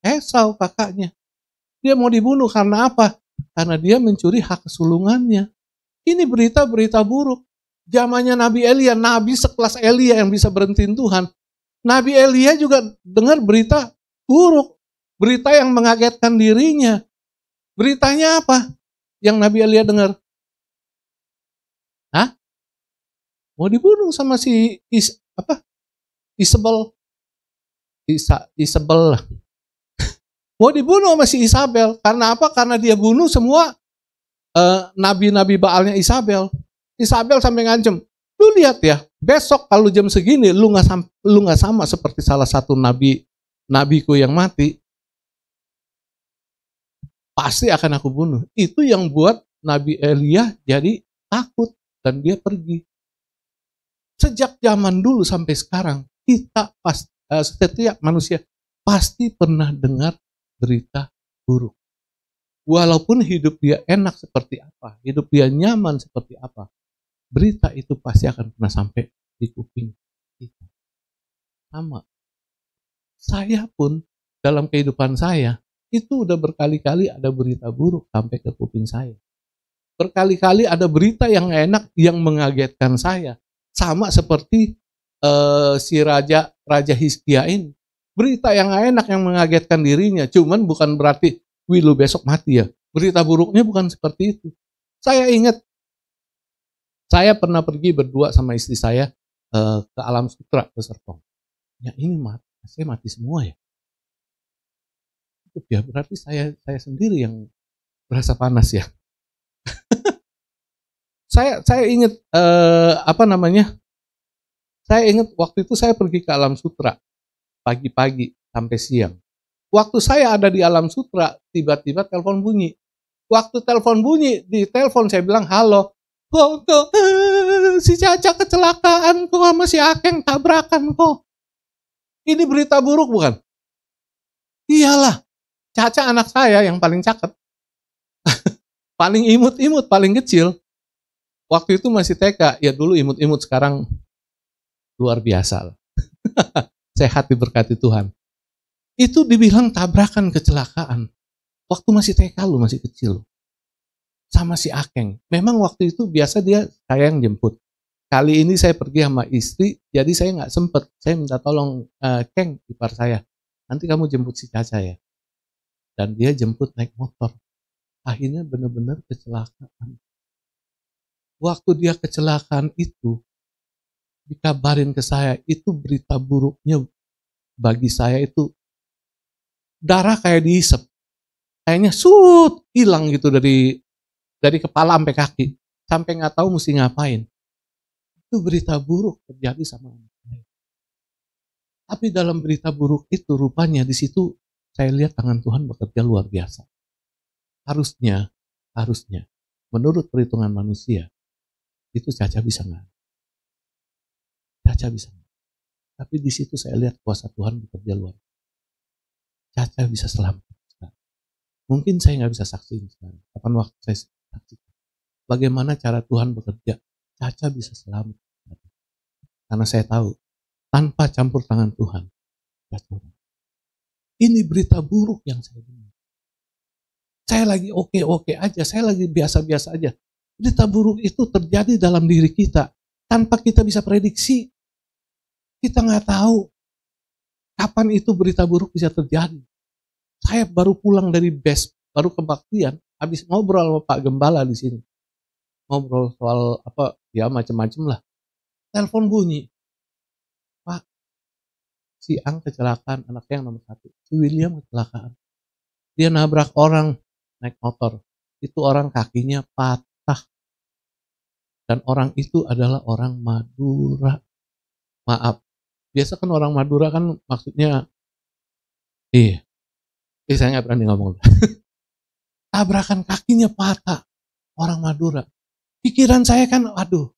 Esau, kakaknya. Dia mau dibunuh karena apa? Karena dia mencuri hak kesulungannya. Ini berita-berita buruk. Zamannya Nabi Elia, nabi sekelas Elia yang bisa berhentiin Tuhan. Nabi Elia juga dengar berita buruk. Berita yang mengagetkan dirinya. Beritanya apa? Yang Nabi Elia dengar? Mau dibunuh sama si Isabel. Mau dibunuh sama si Isabel. Karena apa? Karena dia bunuh semua nabi-nabi Baalnya Isabel. Isabel sampai ngancem, lu lihat ya, besok kalau jam segini lu nggak sama seperti salah satu nabiku yang mati, pasti akan aku bunuh. Itu yang buat Nabi Elia jadi takut dan dia pergi. Sejak zaman dulu sampai sekarang, setiap manusia pasti pernah dengar berita buruk. Walaupun hidup dia enak seperti apa, hidup dia nyaman seperti apa, berita itu pasti akan pernah sampai di kuping kita. Sama. Saya pun dalam kehidupan saya, itu udah berkali-kali ada berita buruk sampai ke kuping saya. Berkali-kali ada berita yang enak yang mengagetkan saya. Sama seperti si Raja Hizkia ini. Berita yang enak yang mengagetkan dirinya, cuman bukan berarti lu besok mati ya. Berita buruknya bukan seperti itu. Saya ingat, saya pernah pergi berdua sama istri saya ke Alam Sutra, ke Serpong. Ya ini saya mati semua ya. Itu ya berarti saya sendiri yang berasa panas ya. Saya ingat saya ingat waktu itu saya pergi ke Alam Sutra pagi-pagi sampai siang. Waktu saya ada di Alam Sutra, tiba-tiba telepon bunyi. Waktu telepon bunyi, di telepon saya bilang, halo, kok si Caca kecelakaan kok sama si Akeng tabrakan kok. Ini berita buruk bukan? Iyalah, Caca anak saya yang paling cakep. Paling imut-imut, paling kecil. Waktu itu masih TK, ya dulu imut-imut, sekarang luar biasa. Sehat diberkati Tuhan. Itu dibilang tabrakan kecelakaan. Waktu masih TK lu, masih kecil. Sama si Akeng. Memang waktu itu biasa saya yang jemput. Kali ini saya pergi sama istri, jadi saya nggak sempet. Saya minta tolong, Keng, ipar saya. Nanti kamu jemput si Caca ya. Dan dia jemput naik motor. Akhirnya benar-benar kecelakaan. Waktu dia kecelakaan itu, dikabarin ke saya, itu berita buruknya bagi saya itu darah kayak dihisap. Kayaknya hilang gitu dari kepala sampai kaki. Sampai nggak tahu mesti ngapain. Itu berita buruk terjadi sama anak saya. Tapi dalam berita buruk itu rupanya di situ saya lihat tangan Tuhan bekerja luar biasa. Harusnya menurut perhitungan manusia itu Caca bisa nggak? Caca bisa nggak? Tapi di situ saya lihat kuasa Tuhan bekerja luar biasa. Caca bisa selamat. Mungkin saya nggak bisa saksiin sekarang. Kapan waktu saya saksikan? Bagaimana cara Tuhan bekerja? Caca bisa selamat. Karena saya tahu, tanpa campur tangan Tuhan, Caca. Ini berita buruk yang saya dengar. Saya lagi oke-oke aja, saya lagi biasa-biasa aja. Berita buruk itu terjadi dalam diri kita, tanpa kita bisa prediksi. Kita nggak tahu kapan itu berita buruk bisa terjadi. Saya baru pulang dari baru kebaktian, habis ngobrol sama Pak Gembala di sini. Ngobrol soal macam-macam lah. Telepon bunyi. Pak, si Ang kecelakaan, anaknya yang nomor 1. Si William kecelakaan. Dia nabrak orang naik motor. Itu orang kakinya patah. Dan orang itu adalah orang Madura. Maaf. Biasa kan orang Madura kan maksudnya saya nggak berani ngomong. Tabrakan kakinya patah. Orang Madura. Pikiran saya kan, aduh.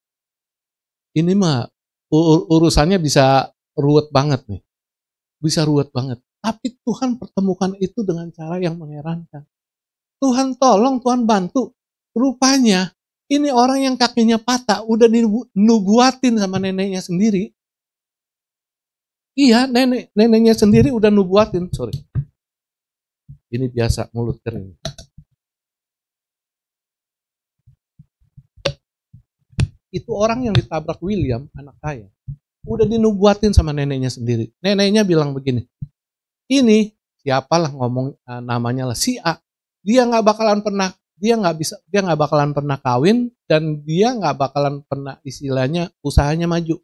Ini mah urusannya bisa ruwet banget nih. Bisa ruwet banget. Tapi Tuhan pertemukan itu dengan cara yang mengherankan. Tuhan tolong, Tuhan bantu. Rupanya ini orang yang kakinya patah udah dinubuatin sama neneknya sendiri. Iya, neneknya sendiri udah nubuatin. Sorry. Ini biasa mulut kering. Itu orang yang ditabrak William, anak saya. Udah dinubuatin sama neneknya sendiri. Neneknya bilang begini. Ini siapalah ngomong namanya lah si A. Dia nggak bakalan pernah kawin dan dia nggak bakalan pernah istilahnya usahanya maju.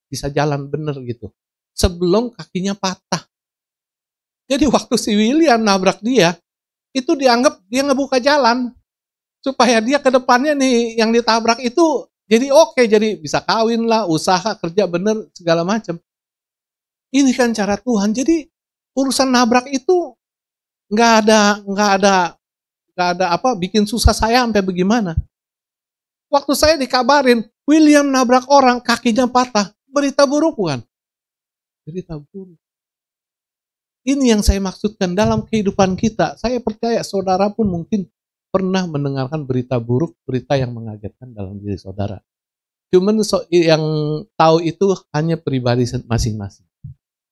Bisa jalan bener gitu. Sebelum kakinya patah. Jadi waktu si William nabrak dia, itu dianggap dia ngebuka jalan. Supaya dia ke depannya nih yang ditabrak itu Jadi oke, jadi bisa kawin lah, usaha, kerja bener, segala macam. Ini kan cara Tuhan. Jadi urusan nabrak itu nggak ada apa bikin susah saya sampai bagaimana. Waktu saya dikabarin William nabrak orang, kakinya patah, berita buruk bukan? Berita buruk. Ini yang saya maksudkan dalam kehidupan kita. Saya percaya saudara pun mungkin pernah mendengarkan berita buruk, berita yang mengagetkan dalam diri saudara. Cuman yang tahu itu hanya pribadi masing-masing.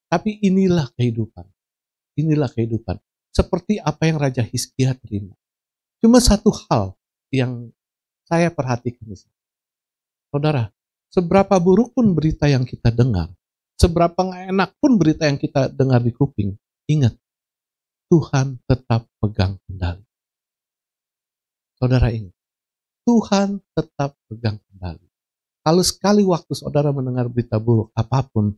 Tapi inilah kehidupan. Inilah kehidupan. Seperti apa yang Raja Hizkia terima. Cuma satu hal yang saya perhatikan. Saudara, seberapa buruk pun berita yang kita dengar, seberapa nggak enak pun berita yang kita dengar di kuping, ingat, Tuhan tetap pegang kendali. Saudara ingat, Tuhan tetap pegang kendali. Kalau sekali waktu saudara mendengar berita buruk apapun,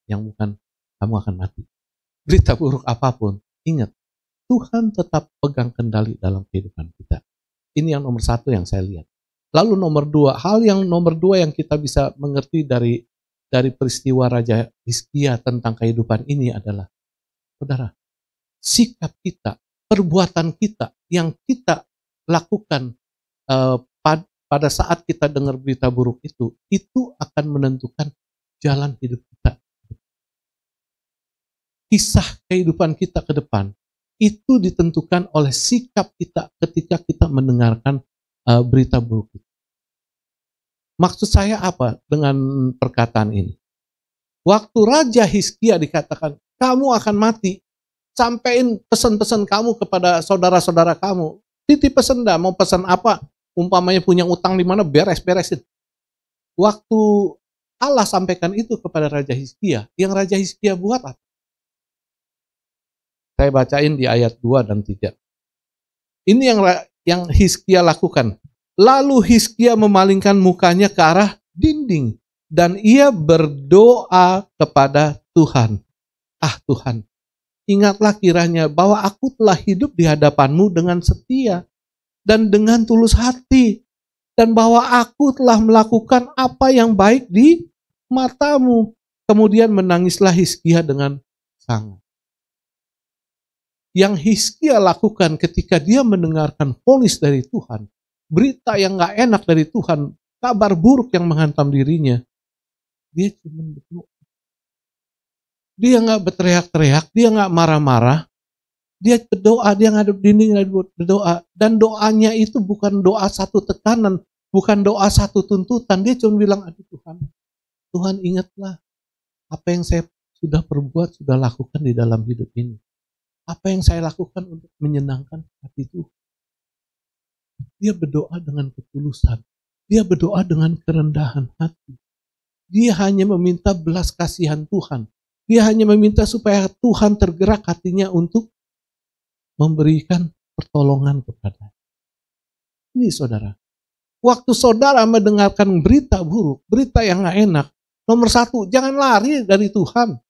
yang bukan kamu akan mati. Berita buruk apapun, ingat, Tuhan tetap pegang kendali dalam kehidupan kita. Ini yang nomor satu yang saya lihat. Lalu nomor dua, hal yang nomor dua yang kita bisa mengerti dari peristiwa Raja Hizkia tentang kehidupan ini adalah, saudara, sikap kita, perbuatan kita yang kita lakukan pada saat kita dengar berita buruk itu akan menentukan jalan hidup kita. Kisah kehidupan kita ke depan itu ditentukan oleh sikap kita ketika kita mendengarkan berita buruk itu. Maksud saya apa dengan perkataan ini? Waktu Raja Hizkia dikatakan, kamu akan mati, sampaikan pesan-pesan kamu kepada saudara-saudara kamu. Titip pesan dah, mau pesan apa? Umpamanya punya utang di mana, beres-beresin. Waktu Allah sampaikan itu kepada Raja Hizkia, yang Raja Hizkia buat apa? Saya bacain di ayat 2 dan 3. Ini yang Hizkia lakukan. Lalu Hizkia memalingkan mukanya ke arah dinding dan ia berdoa kepada Tuhan. Ah Tuhan, ingatlah kiranya bahwa aku telah hidup di hadapan-Mu dengan setia dan dengan tulus hati, dan bahwa aku telah melakukan apa yang baik di mata-Mu. Kemudian menangislah Hizkia dengan sangat. Yang Hizkia lakukan ketika dia mendengarkan vonis dari Tuhan, berita yang gak enak dari Tuhan, kabar buruk yang menghantam dirinya, dia cuma berdoa. Dia gak berteriak-teriak, dia gak marah-marah, dia berdoa, dia ngadep dinding, berdoa. Dan doanya itu bukan doa satu tekanan, bukan doa satu tuntutan. Dia cuma bilang, aduh Tuhan ingatlah apa yang saya sudah perbuat, sudah lakukan di dalam hidup ini. Apa yang saya lakukan untuk menyenangkan hati Tuhan. Dia berdoa dengan ketulusan. Dia berdoa dengan kerendahan hati. Dia hanya meminta belas kasihan Tuhan. Dia hanya meminta supaya Tuhan tergerak hatinya untuk memberikan pertolongan kepada. Ini saudara. Waktu saudara mendengarkan berita buruk, berita yang gak enak, nomor satu, jangan lari dari Tuhan.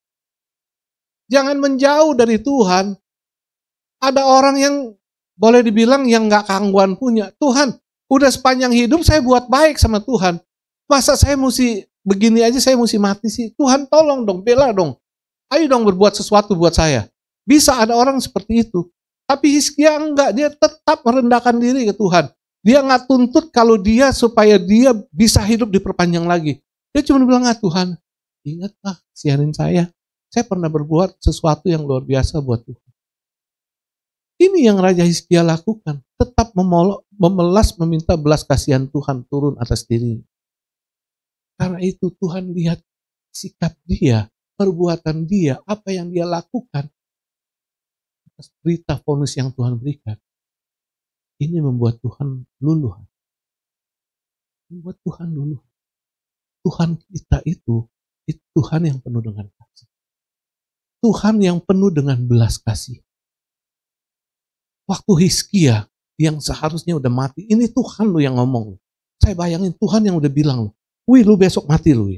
Jangan menjauh dari Tuhan. Ada orang yang boleh dibilang yang gak keangguan punya. Tuhan, udah sepanjang hidup saya buat baik sama Tuhan. Masa saya mesti begini aja, saya mesti mati sih? Tuhan tolong dong, bela dong. Ayo dong berbuat sesuatu buat saya. Bisa ada orang seperti itu. Tapi Hizkia enggak, dia tetap merendahkan diri ke Tuhan. Dia gak tuntut kalau dia supaya dia bisa hidup diperpanjang lagi. Dia cuma bilang, Tuhan, ingatlah siarin saya. Saya pernah berbuat sesuatu yang luar biasa buat Tuhan. Ini yang Raja Hizkia lakukan. Tetap memelas meminta belas kasihan Tuhan turun atas dirinya. Karena itu Tuhan lihat sikap dia, perbuatan dia, apa yang dia lakukan. Atas berita vonis yang Tuhan berikan. Ini membuat Tuhan luluh. Membuat Tuhan luluh. Tuhan kita itu Tuhan yang penuh dengan kasih. Tuhan yang penuh dengan belas kasih. Waktu Hizkia yang seharusnya udah mati, ini Tuhan lu yang ngomong. Saya bayangin Tuhan yang udah bilang lu, wih lu besok mati lu.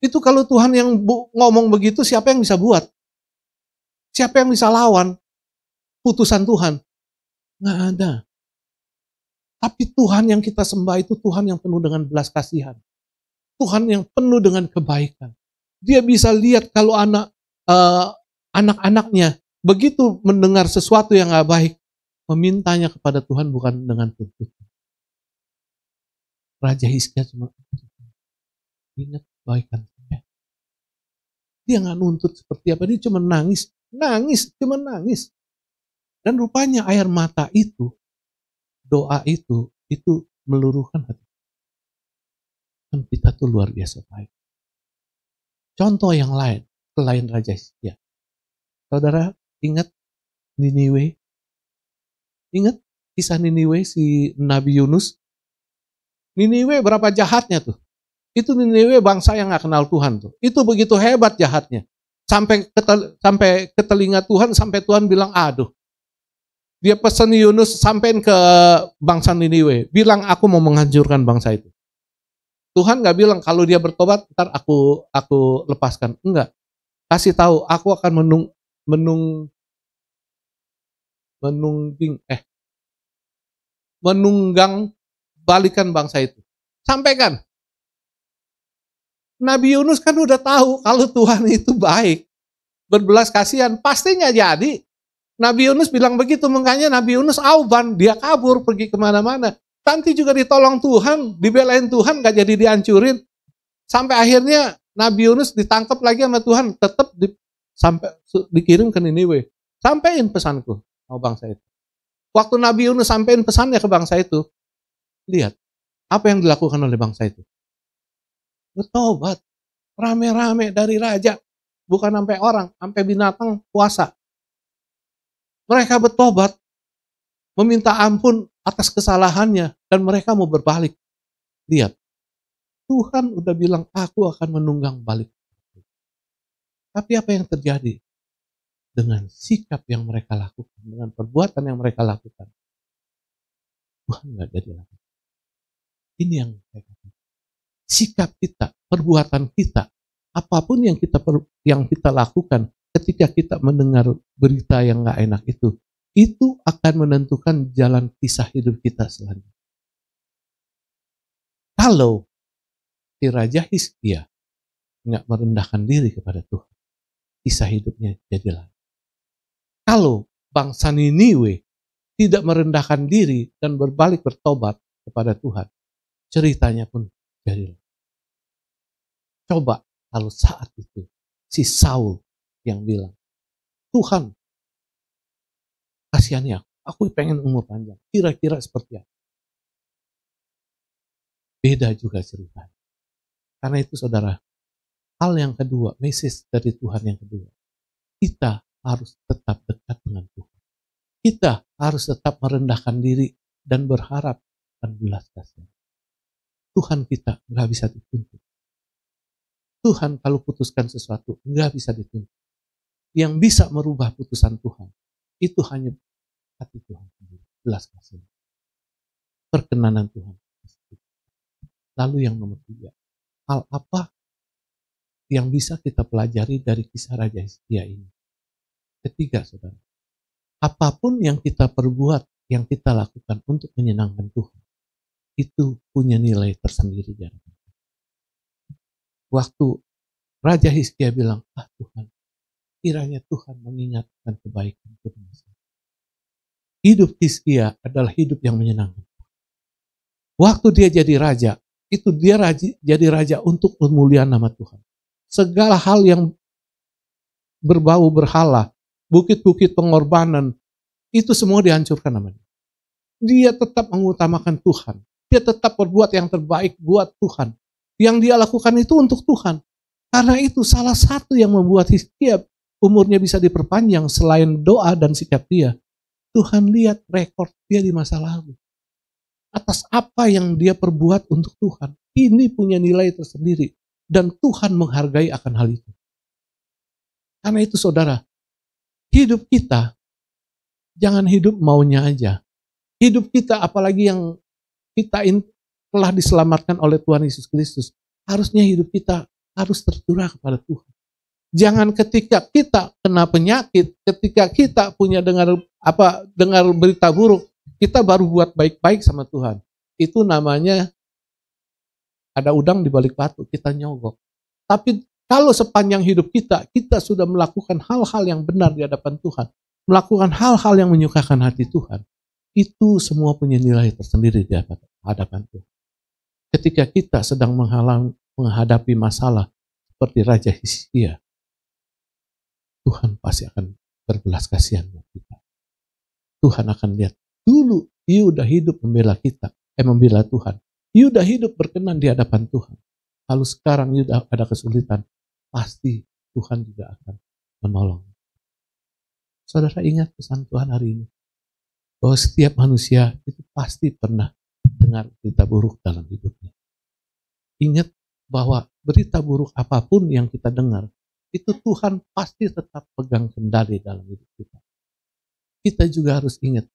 Itu kalau Tuhan yang ngomong begitu, siapa yang bisa buat? Siapa yang bisa lawan putusan Tuhan? Nggak ada. Tapi Tuhan yang kita sembah itu Tuhan yang penuh dengan belas kasihan. Tuhan yang penuh dengan kebaikan. Dia bisa lihat kalau anak-anaknya begitu mendengar sesuatu yang gak baik, memintanya kepada Tuhan bukan dengan tuntutan. Raja Hizkia cuma ingat kebaikan saya. Dia gak nuntut seperti apa, dia cuma nangis, cuma nangis. Dan rupanya air mata itu, doa itu meluruhkan hati. Dan kita tuh luar biasa baik. Contoh yang lain, selain Raja Hizkia. Saudara ingat Niniwe? Ingat kisah Niniwe si Nabi Yunus? Niniwe berapa jahatnya tuh? Itu Niniwe bangsa yang gak kenal Tuhan tuh. Itu begitu hebat jahatnya. Sampai ke telinga Tuhan, sampai Tuhan bilang, aduh. Dia pesan Yunus sampein ke bangsa Niniwe. Bilang aku mau menghancurkan bangsa itu. Tuhan gak bilang kalau dia bertobat ntar aku lepaskan. Enggak. Kasih tahu aku akan menunggang balikan bangsa itu. Sampaikan. Nabi Yunus kan udah tahu kalau Tuhan itu baik. Berbelas kasihan. Pasti gak jadi. Nabi Yunus bilang begitu. Makanya Nabi Yunus auban. Dia kabur pergi kemana-mana. Nanti juga ditolong Tuhan, dibelain Tuhan, gak jadi dihancurin. Sampai akhirnya Nabi Yunus ditangkap lagi sama Tuhan, tetap sampai dikirim ke Niniwe. Sampaiin pesanku sama bangsa itu. Waktu Nabi Yunus sampaiin pesannya ke bangsa itu, lihat apa yang dilakukan oleh bangsa itu. Bertobat, rame-rame dari raja, bukan sampai orang, sampai binatang puasa. Mereka bertobat, meminta ampun atas kesalahannya, dan mereka mau berbalik. Lihat, Tuhan udah bilang, aku akan menunggang balik. Tapi apa yang terjadi? Dengan sikap yang mereka lakukan, dengan perbuatan yang mereka lakukan, Tuhan gak jadi lakukan. Ini yang saya katakan. Sikap kita, perbuatan kita, apapun yang kita lakukan, ketika kita mendengar berita yang gak enak itu akan menentukan jalan kisah hidup kita selanjutnya. Kalau si Raja Hizkia nggak merendahkan diri kepada Tuhan, kisah hidupnya jadi lain. Kalau bangsa Niniwe tidak merendahkan diri dan berbalik bertobat kepada Tuhan, ceritanya pun jadi lain. Coba kalau saat itu si Saul yang bilang, Tuhan, kasihani aku pengen umur panjang. Kira-kira seperti apa? Beda juga ceritanya. Karena itu saudara, hal yang kedua, message dari Tuhan yang kedua. Kita harus tetap dekat dengan Tuhan. Kita harus tetap merendahkan diri dan berharap dan belas kasihan. Tuhan kita nggak bisa dituntut. Tuhan kalau putuskan sesuatu nggak bisa dituntut. Yang bisa merubah putusan Tuhan itu hanya hati Tuhan sendiri, belas kasihan, perkenanan Tuhan. Lalu yang nomor 3, hal apa yang bisa kita pelajari dari kisah Raja Hizkia ini? Ketiga, saudara, apapun yang kita perbuat, yang kita lakukan untuk menyenangkan Tuhan, itu punya nilai tersendiri. Waktu Raja Hizkia bilang, Tuhan, kiranya Tuhan mengingatkan kebaikan Tuhan. Hidup Hizkia adalah hidup yang menyenangkan. Waktu dia jadi raja, itu dia jadi raja untuk memuliakan nama Tuhan. Segala hal yang berbau berhala, bukit-bukit pengorbanan, itu semua dihancurkan namanya. Dia tetap mengutamakan Tuhan. Dia tetap berbuat yang terbaik buat Tuhan. Yang dia lakukan itu untuk Tuhan. Karena itu salah satu yang membuat Hizkia umurnya bisa diperpanjang selain doa dan sikap dia. Tuhan lihat rekor dia di masa lalu. Atas apa yang dia perbuat untuk Tuhan. Ini punya nilai tersendiri. Dan Tuhan menghargai akan hal itu. Karena itu saudara, hidup kita jangan hidup maunya aja. Hidup kita apalagi yang kita telah diselamatkan oleh Tuhan Yesus Kristus. Harusnya hidup kita harus terturah kepada Tuhan. Jangan ketika kita kena penyakit, ketika kita punya dengar berita buruk, Kita baru buat baik-baik sama Tuhan. Itu namanya ada udang di balik batu, kita nyogok. Tapi kalau sepanjang hidup kita sudah melakukan hal-hal yang benar di hadapan Tuhan, melakukan hal-hal yang menyukakan hati Tuhan, itu semua punya nilai tersendiri di hadapan Tuhan. Ketika kita sedang menghadapi masalah seperti Raja Hizkia, Tuhan pasti akan berbelas kasihan buat kita. Tuhan akan lihat, dulu you udah hidup membela kita, membela Tuhan. You udah hidup berkenan di hadapan Tuhan. Lalu sekarang you udah ada kesulitan, pasti Tuhan juga akan menolong. Saudara ingat pesan Tuhan hari ini, bahwa setiap manusia itu pasti pernah dengar berita buruk dalam hidupnya. Ingat bahwa berita buruk apapun yang kita dengar, itu Tuhan pasti tetap pegang kendali dalam hidup kita. Kita juga harus ingat,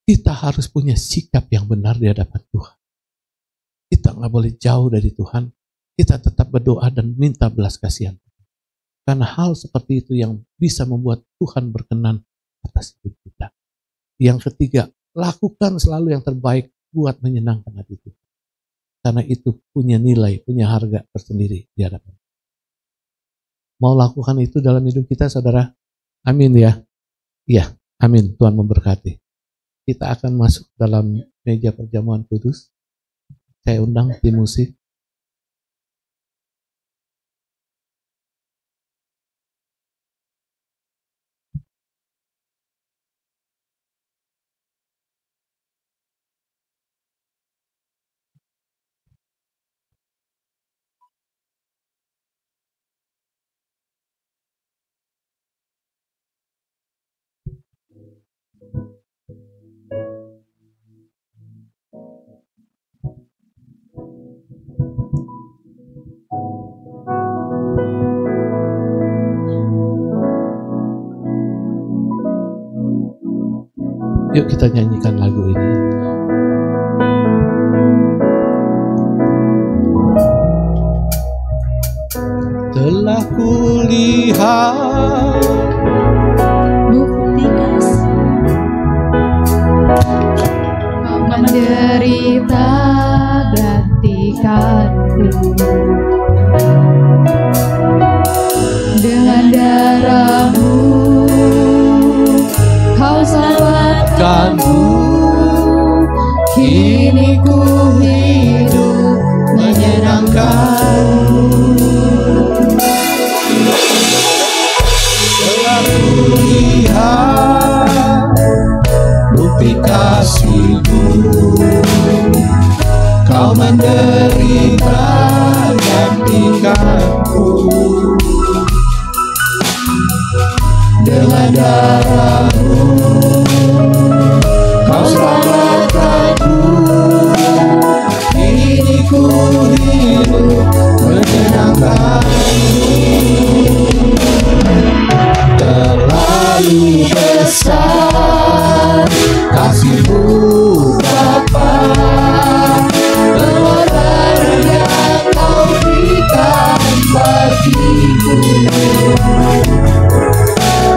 kita harus punya sikap yang benar di hadapan Tuhan. Kita nggak boleh jauh dari Tuhan, kita tetap berdoa dan minta belas kasihan. Karena hal seperti itu yang bisa membuat Tuhan berkenan atas hidup kita. Yang ketiga, lakukan selalu yang terbaik buat menyenangkan hati Tuhan. Karena itu punya nilai, punya harga tersendiri di hadapan. Mau lakukan itu dalam hidup kita, saudara? Amin ya. Iya, amin. Tuhan memberkati. Kita akan masuk dalam meja perjamuan kudus. Saya undang tim musik. Yuk kita nyanyikan lagu ini. Telah kulihat bukti kasih, kau menderita gantikanku. Dengan darahmu kau selamatkanku. Kini ku hidup menyenangkanmu. Telah kulihat bukti kasih-Mu, Kau menderita gantikanku. Dengan darah-Mu Kau selamatkanku. Kini ku hidup menyenangkanmu. Terlalu besar kasih-Mu Bapa, pengorbanan yang Kau berikan bagiku.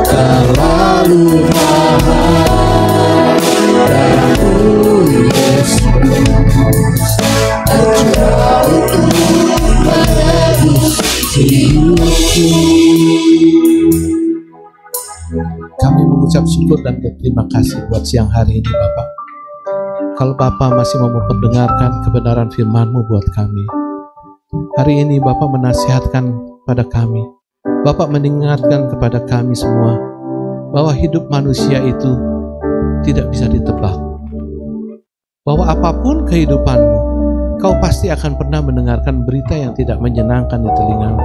Terlalu mahal darah-Mu Yesus, tercurah untuk menebus hidupku. Kami mengucap syukur dan berterima kasih buat siang hari ini, Bapak. Kalau Bapak masih mau memperdengarkan kebenaran firman-Mu buat kami, hari ini Bapak menasihatkan pada kami, Bapak mengingatkan kepada kami semua bahwa hidup manusia itu tidak bisa ditebak. Bahwa apapun kehidupanmu, kau pasti akan pernah mendengarkan berita yang tidak menyenangkan di telingamu.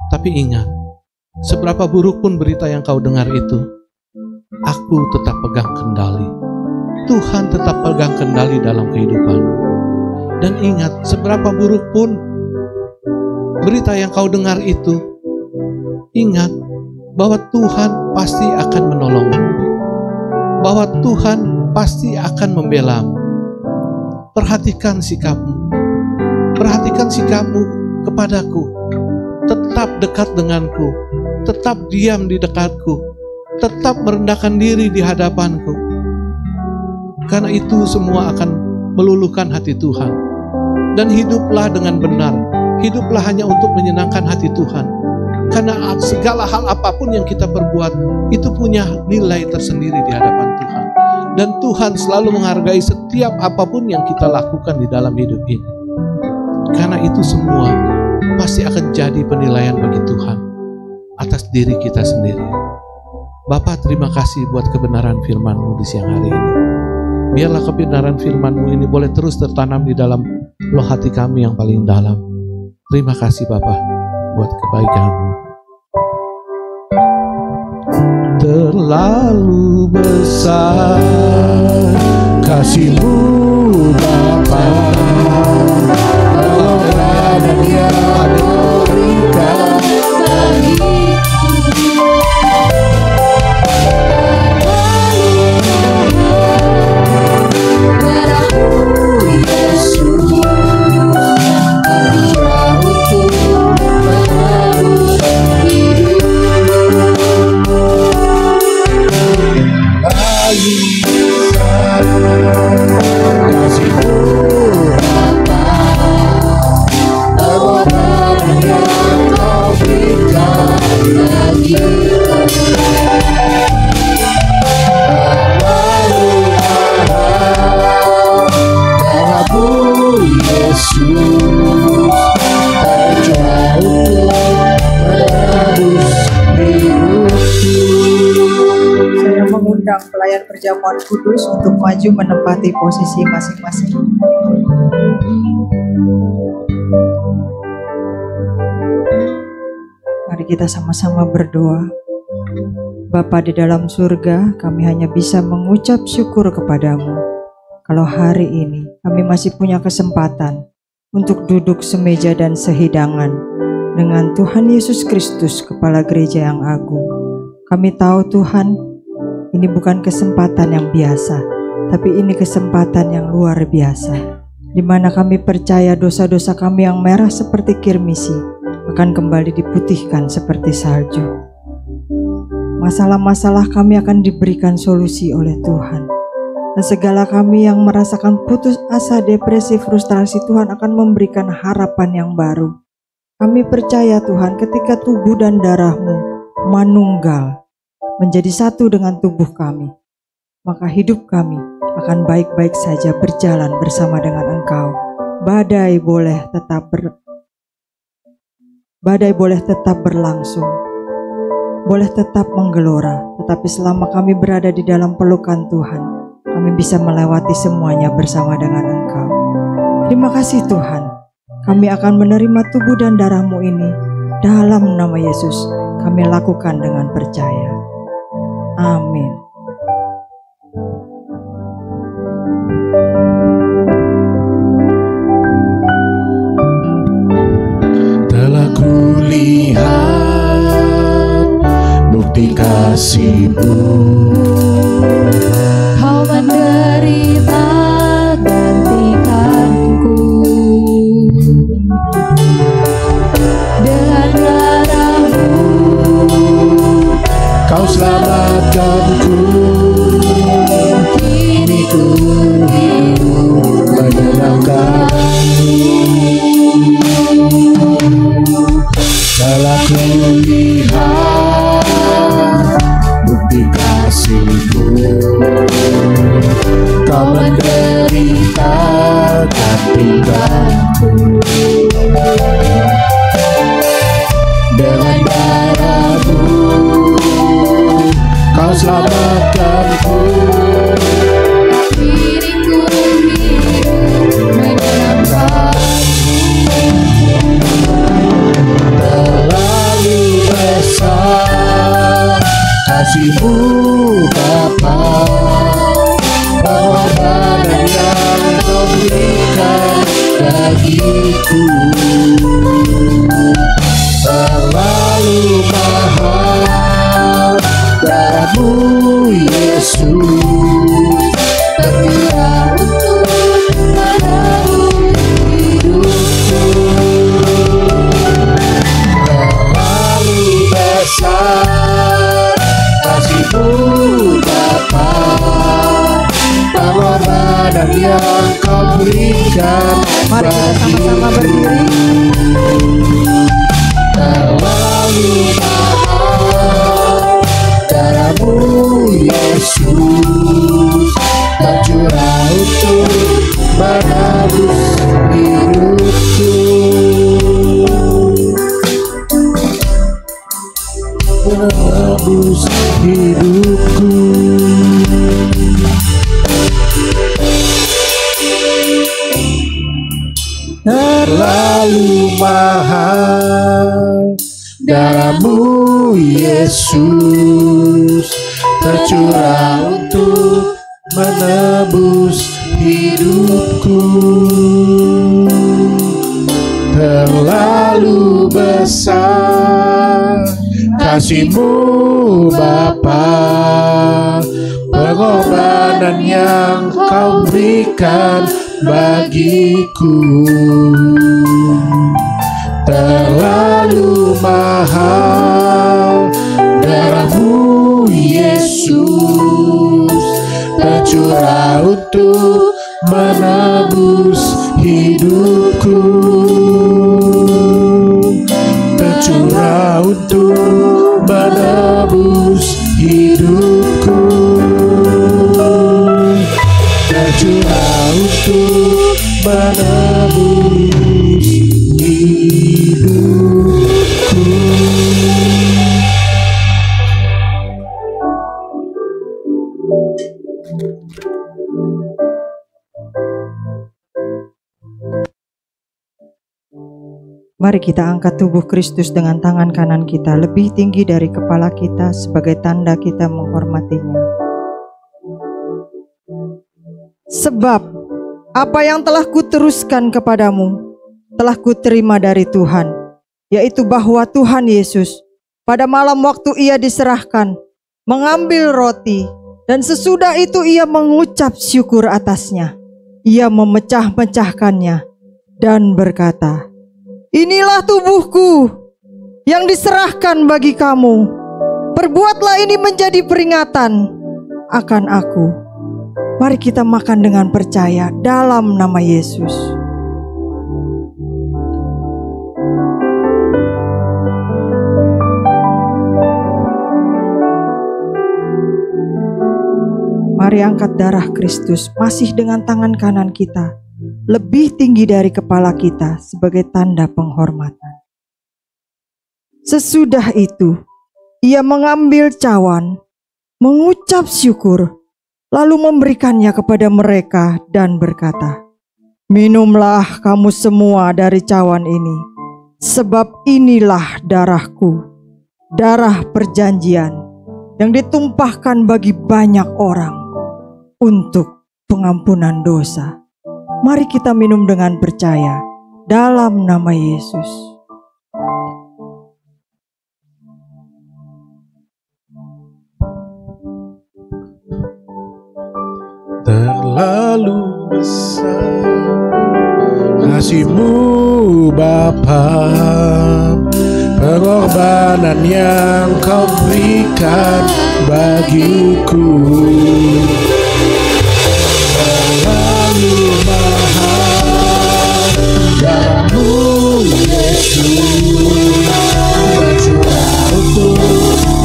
Tapi ingat, seberapa buruk pun berita yang kau dengar itu, aku tetap pegang kendali. Tuhan tetap pegang kendali dalam kehidupanmu. Dan ingat, seberapa buruk pun berita yang kau dengar itu, ingat bahwa Tuhan pasti akan menolongmu. Bahwa Tuhan pasti akan membelamu. Perhatikan sikapmu. Perhatikan sikapmu kepadaku. Tetap dekat denganku. Tetap diam di dekatku. Tetap merendahkan diri di hadapanku. Karena itu semua akan meluluhkan hati Tuhan. Dan hiduplah dengan benar. Hiduplah hanya untuk menyenangkan hati Tuhan. Karena segala hal apapun yang kita perbuat itu punya nilai tersendiri di hadapan Tuhan. Dan Tuhan selalu menghargai setiap apapun yang kita lakukan di dalam hidup ini. Karena itu semua pasti akan jadi penilaian bagi Tuhan atas diri kita sendiri. Bapa, terima kasih buat kebenaran firman-Mu di siang hari ini. Biarlah kebenaran firman-Mu ini boleh terus tertanam di dalam loh hati kami yang paling dalam. Terima kasih Bapa buat kebaikan-Mu. Terlalu besar kasih-Mu Bapa, pengorbanan yang diberikan bagiku. Saya mengundang pelayan perjamuan kudus untuk maju menempati posisi masing-masing. Mari kita sama-sama berdoa. Bapa di dalam surga, kami hanya bisa mengucap syukur kepadamu. Kalau hari ini kami masih punya kesempatan untuk duduk semeja dan sehidangan dengan Tuhan Yesus Kristus, Kepala Gereja yang agung. Kami tahu Tuhan, ini bukan kesempatan yang biasa, tapi ini kesempatan yang luar biasa, di mana kami percaya dosa-dosa kami yang merah seperti kirmisi akan kembali diputihkan seperti salju. Masalah-masalah kami akan diberikan solusi oleh Tuhan. Dan segala kami yang merasakan putus asa, depresi, frustrasi, Tuhan akan memberikan harapan yang baru. Kami percaya Tuhan, ketika tubuh dan darah-Mu manunggal menjadi satu dengan tubuh kami, maka hidup kami akan baik-baik saja berjalan bersama dengan Engkau. Badai boleh tetap berlangsung, boleh tetap menggelora, tetapi selama kami berada di dalam pelukan Tuhan, kami bisa melewati semuanya bersama dengan Engkau. Terima kasih Tuhan. Kami akan menerima tubuh dan darah-Mu ini dalam nama Yesus. Kami lakukan dengan percaya. Amin. Telah kulihat bukti kasih-Mu, Kau menderita gantikanku. Dengan darah-Mu Kau selamatkanku. Kini ku hidup menyenangkan-Mu. Telah kulihat bukti kasih-Mu, Kau menderita gantikanku. Dengan darah-Mu Kau selamatkanku. diriku hidup menyenangkan-Mu. Terlalu besar kasih-Mu Bapa, pengorbanan pengorbanan yang kau berikan. Mari kita sama-sama berdiri. Terlalu mahal darahmu Yesus, tercurah untuk menebus hidupku, menebus hidupku. Terlalu mahal darahmu Yesus, tercurah untuk menebus hidupku. Terlalu besar kasih-Mu Bapa, pengorbanan yang kau berikan bagiku. Terlalu mahal darahmu Yesus, tercurah untuk menebus hidupku, tercurah untuk menebus hidupku, tercurah untuk menebus hidupku. Mari kita angkat tubuh Kristus dengan tangan kanan kita lebih tinggi dari kepala kita sebagai tanda kita menghormatinya. Sebab apa yang telah kuteruskan kepadamu telah kuterima dari Tuhan, yaitu bahwa Tuhan Yesus pada malam waktu ia diserahkan mengambil roti, dan sesudah itu ia mengucap syukur atasnya. Ia memecah-mecahkannya dan berkata, "Inilah tubuhku yang diserahkan bagi kamu. Perbuatlah ini menjadi peringatan akan aku." Mari kita makan dengan percaya dalam nama Yesus. Mari angkat darah Kristus masih dengan tangan kanan kita lebih tinggi dari kepala kita sebagai tanda penghormatan. Sesudah itu, ia mengambil cawan, mengucap syukur, lalu memberikannya kepada mereka dan berkata, "Minumlah kamu semua dari cawan ini, sebab inilah darahku, darah perjanjian yang ditumpahkan bagi banyak orang untuk pengampunan dosa." Mari kita minum dengan percaya dalam nama Yesus. Terlalu besar kasih-Mu Bapa, pengorbanan yang kau berikan bagiku. Terlalu mahal darahmu Yesus, tercurah untuk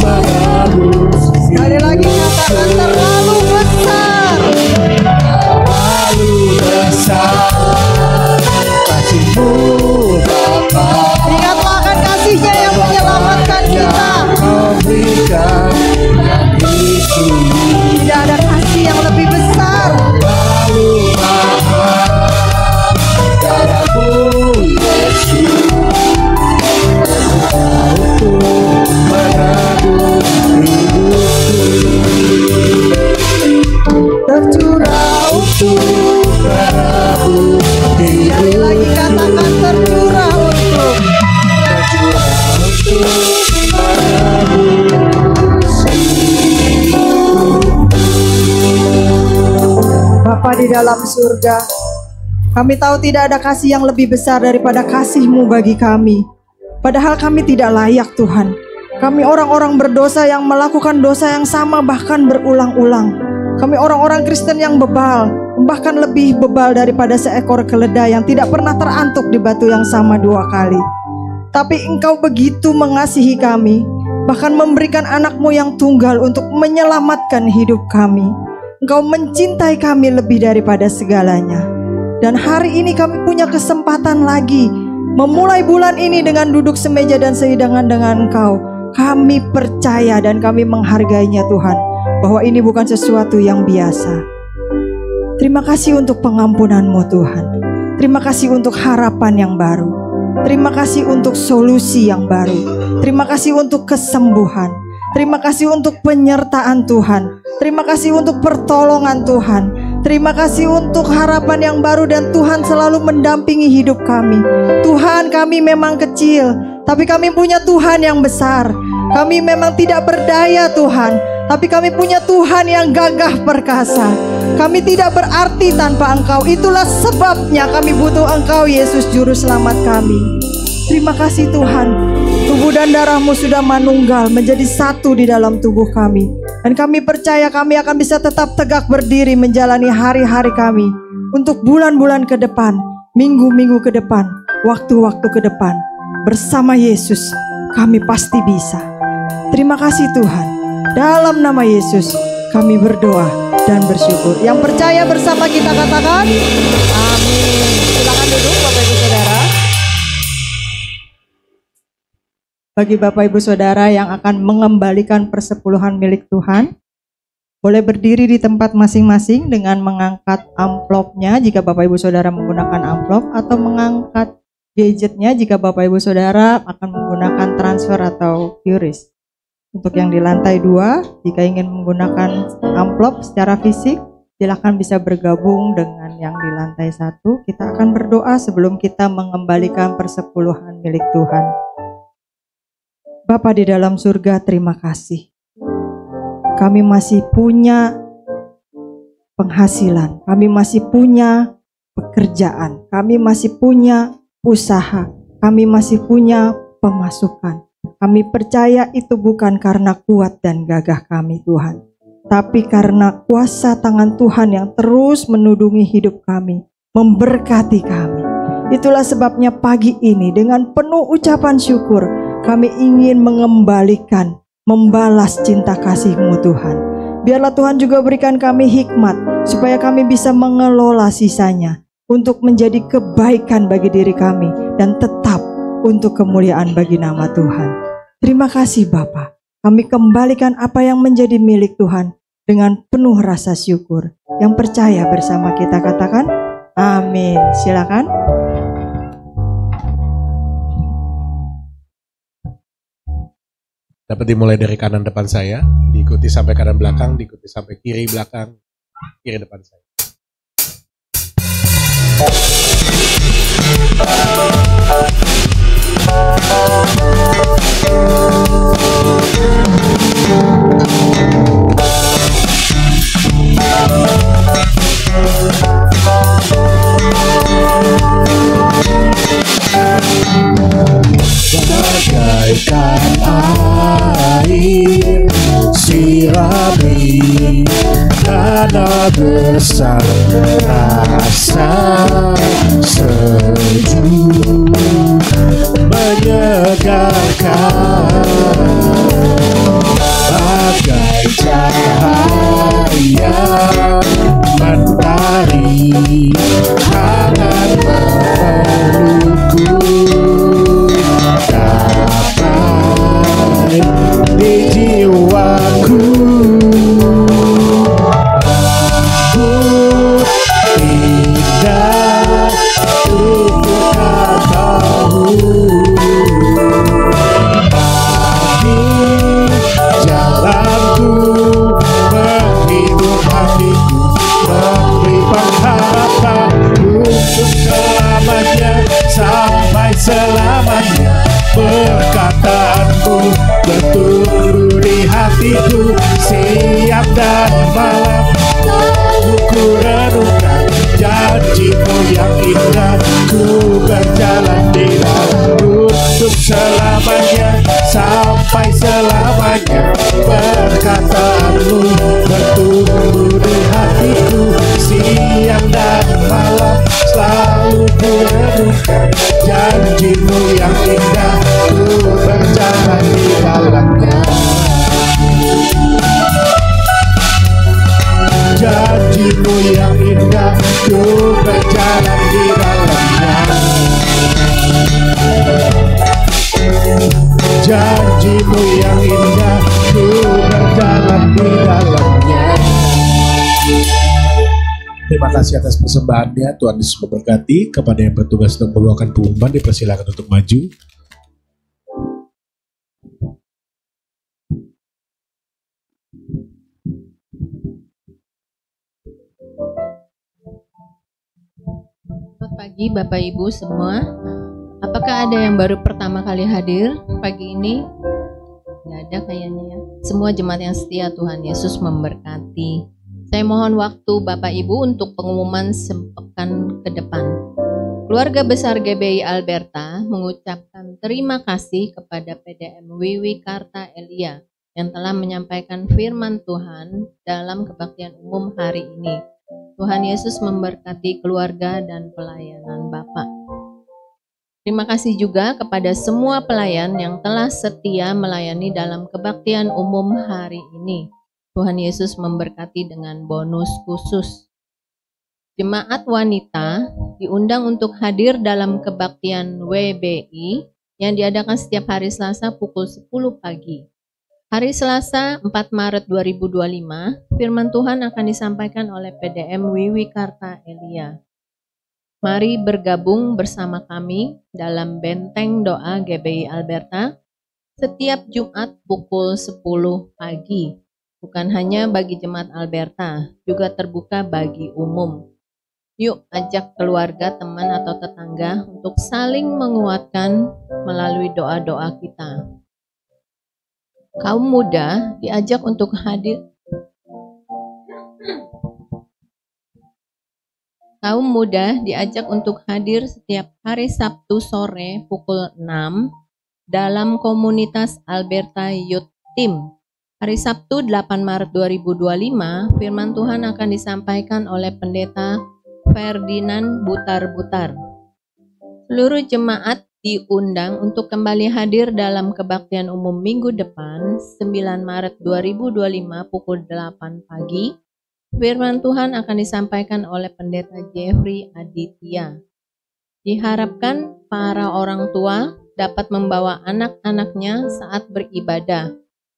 menebus. Sekali lagi katakan terlalu besar. Terlalu besar kasih-Mu Bapa, Ingatlah akan kasih-Nya yang menyelamatkan kita. kau berikan bagiku. Tidak ada kasih yang lebih besar. Terlalu mahal darahmu Yesus, tercurah untuk menebus hidupku, tercurah untuk menebus Sekali lagi hidupku, katakan tercurah untuk. tercurah untuk menebus hidupku. Bapa di dalam surga, kami tahu tidak ada kasih yang lebih besar daripada kasih-Mu bagi kami. Padahal kami tidak layak, Tuhan. Kami orang-orang berdosa yang melakukan dosa yang sama bahkan berulang-ulang. Kami orang-orang Kristen yang bebal, bahkan lebih bebal daripada seekor keledai yang tidak pernah terantuk di batu yang sama 2 kali. Tapi Engkau begitu mengasihi kami, bahkan memberikan anak-Mu yang tunggal untuk menyelamatkan hidup kami. Engkau mencintai kami lebih daripada segalanya. Dan hari ini kami punya kesempatan lagi memulai bulan ini dengan duduk semeja dan sehidangan dengan Engkau. Kami percaya dan kami menghargainya Tuhan, bahwa ini bukan sesuatu yang biasa. Terima kasih untuk pengampunan-Mu Tuhan. Terima kasih untuk harapan yang baru. Terima kasih untuk solusi yang baru. Terima kasih untuk kesembuhan. Terima kasih untuk penyertaan Tuhan. Terima kasih untuk pertolongan Tuhan. Terima kasih untuk harapan yang baru dan Tuhan selalu mendampingi hidup kami. Tuhan, kami memang kecil, tapi kami punya Tuhan yang besar. Kami memang tidak berdaya Tuhan, tapi kami punya Tuhan yang gagah perkasa. Kami tidak berarti tanpa Engkau. Itulah sebabnya kami butuh Engkau, Yesus Juru Selamat kami. Terima kasih Tuhan. Tubuh dan darah-Mu sudah manunggal menjadi satu di dalam tubuh kami. Dan kami percaya kami akan bisa tetap tegak berdiri menjalani hari-hari kami. Untuk bulan-bulan ke depan, minggu-minggu ke depan, waktu-waktu ke depan. Bersama Yesus kami pasti bisa. Terima kasih Tuhan. Dalam nama Yesus kami berdoa dan bersyukur. Yang percaya bersama kita katakan amin. Silakan duduk Bapak Ibu Saudara. Bagi Bapak Ibu Saudara yang akan mengembalikan persepuluhan milik Tuhan, boleh berdiri di tempat masing-masing dengan mengangkat amplopnya jika Bapak Ibu Saudara menggunakan amplop, atau mengangkat gadgetnya jika Bapak Ibu Saudara akan menggunakan transfer atau QRIS. Untuk yang di lantai 2, jika ingin menggunakan amplop secara fisik, silakan bisa bergabung dengan yang di lantai 1. Kita akan berdoa sebelum kita mengembalikan persepuluhan milik Tuhan. Bapa di dalam surga, terima kasih. Kami masih punya penghasilan, kami masih punya pekerjaan, kami masih punya usaha, kami masih punya pemasukan. Kami percaya itu bukan karena kuat dan gagah kami Tuhan, tapi karena kuasa tangan Tuhan yang terus menudungi hidup kami, memberkati kami. Itulah sebabnya pagi ini dengan penuh ucapan syukur, kami ingin mengembalikan, membalas cinta kasih-Mu Tuhan. Biarlah Tuhan juga berikan kami hikmat, supaya kami bisa mengelola sisanya, untuk menjadi kebaikan bagi diri kami, dan tetap untuk kemuliaan bagi nama Tuhan. Terima kasih Bapa. Kami kembalikan apa yang menjadi milik Tuhan, dengan penuh rasa syukur. Yang percaya bersama kita katakan, amin. Silakan. Dapat dimulai dari kanan depan saya, diikuti sampai kanan belakang, diikuti sampai kiri belakang, kiri depan saya. Bagaikan air sirami tanah besar, rasa sejuk menyegarkan, bagai cahaya mentari hangat memelukku, dapat di jiwaku. Indah untuk Renungkan janjimu yang indah, ku berjalan di dalamnya. Janjimu yang indah, ku berjalan di dalamnya. Janjimu yang indah, ku berjalan di dalamnya. Terima kasih atas persembahannya. Tuhan Yesus memberkati. Kepada yang bertugas untuk membawakan pengumuman, dipersilakan untuk maju. Selamat pagi Bapak Ibu semua. Apakah ada yang baru pertama kali hadir pagi ini? Tidak ada kayaknya ya. Semua jemaat yang setia, Tuhan Yesus memberkati. Saya mohon waktu Bapak Ibu untuk pengumuman sepekan ke depan. Keluarga besar GBI Alberta mengucapkan terima kasih kepada PDM Wiwi Karta Elia yang telah menyampaikan firman Tuhan dalam kebaktian umum hari ini. Tuhan Yesus memberkati keluarga dan pelayanan Bapak. Terima kasih juga kepada semua pelayan yang telah setia melayani dalam kebaktian umum hari ini. Tuhan Yesus memberkati dengan bonus khusus. Jemaat wanita diundang untuk hadir dalam kebaktian WBI yang diadakan setiap hari Selasa pukul 10 pagi. Hari Selasa 4 Maret 2025, firman Tuhan akan disampaikan oleh PDM Wiwi Karta Elia. Mari bergabung bersama kami dalam Benteng Doa GBI Alberta setiap Jumat pukul 10 pagi. Bukan hanya bagi jemaat Alberta, juga terbuka bagi umum. Yuk ajak keluarga, teman, atau tetangga untuk saling menguatkan melalui doa-doa kita. Kaum muda diajak untuk hadir. Kaum muda diajak untuk hadir setiap hari Sabtu sore pukul 6 dalam komunitas Alberta Youth Team. Hari Sabtu 8 Maret 2025, firman Tuhan akan disampaikan oleh Pendeta Ferdinand Butar-Butar. Seluruh jemaat diundang untuk kembali hadir dalam kebaktian umum minggu depan, 9 Maret 2025 pukul 8 pagi. Firman Tuhan akan disampaikan oleh Pendeta Jeffrey Aditya. Diharapkan para orang tua dapat membawa anak-anaknya saat beribadah,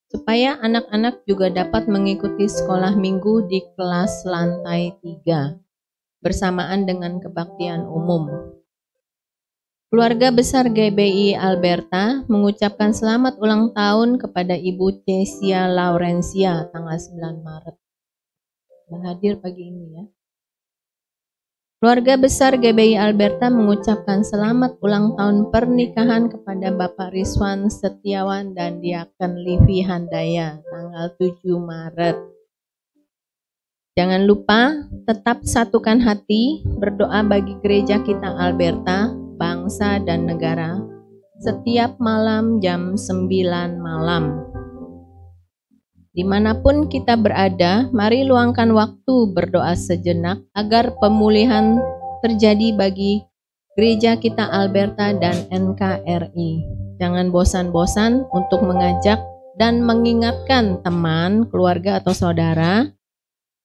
supaya anak-anak juga dapat mengikuti sekolah minggu di kelas lantai 3 bersamaan dengan kebaktian umum. Keluarga besar GBI Alberta mengucapkan selamat ulang tahun kepada Ibu Cesia Laurencia tanggal 9 Maret. Yang hadir pagi ini ya. Keluarga besar GBI Alberta mengucapkan selamat ulang tahun pernikahan kepada Bapak Rizwan Setiawan dan Diaken Livi Handaya tanggal 7 Maret. Jangan lupa tetap satukan hati berdoa bagi gereja kita Alberta, bangsa dan negara setiap malam jam 9 malam. Dimanapun kita berada, mari luangkan waktu berdoa sejenak agar pemulihan terjadi bagi gereja kita Alberta dan NKRI. Jangan bosan-bosan untuk mengajak dan mengingatkan teman, keluarga atau saudara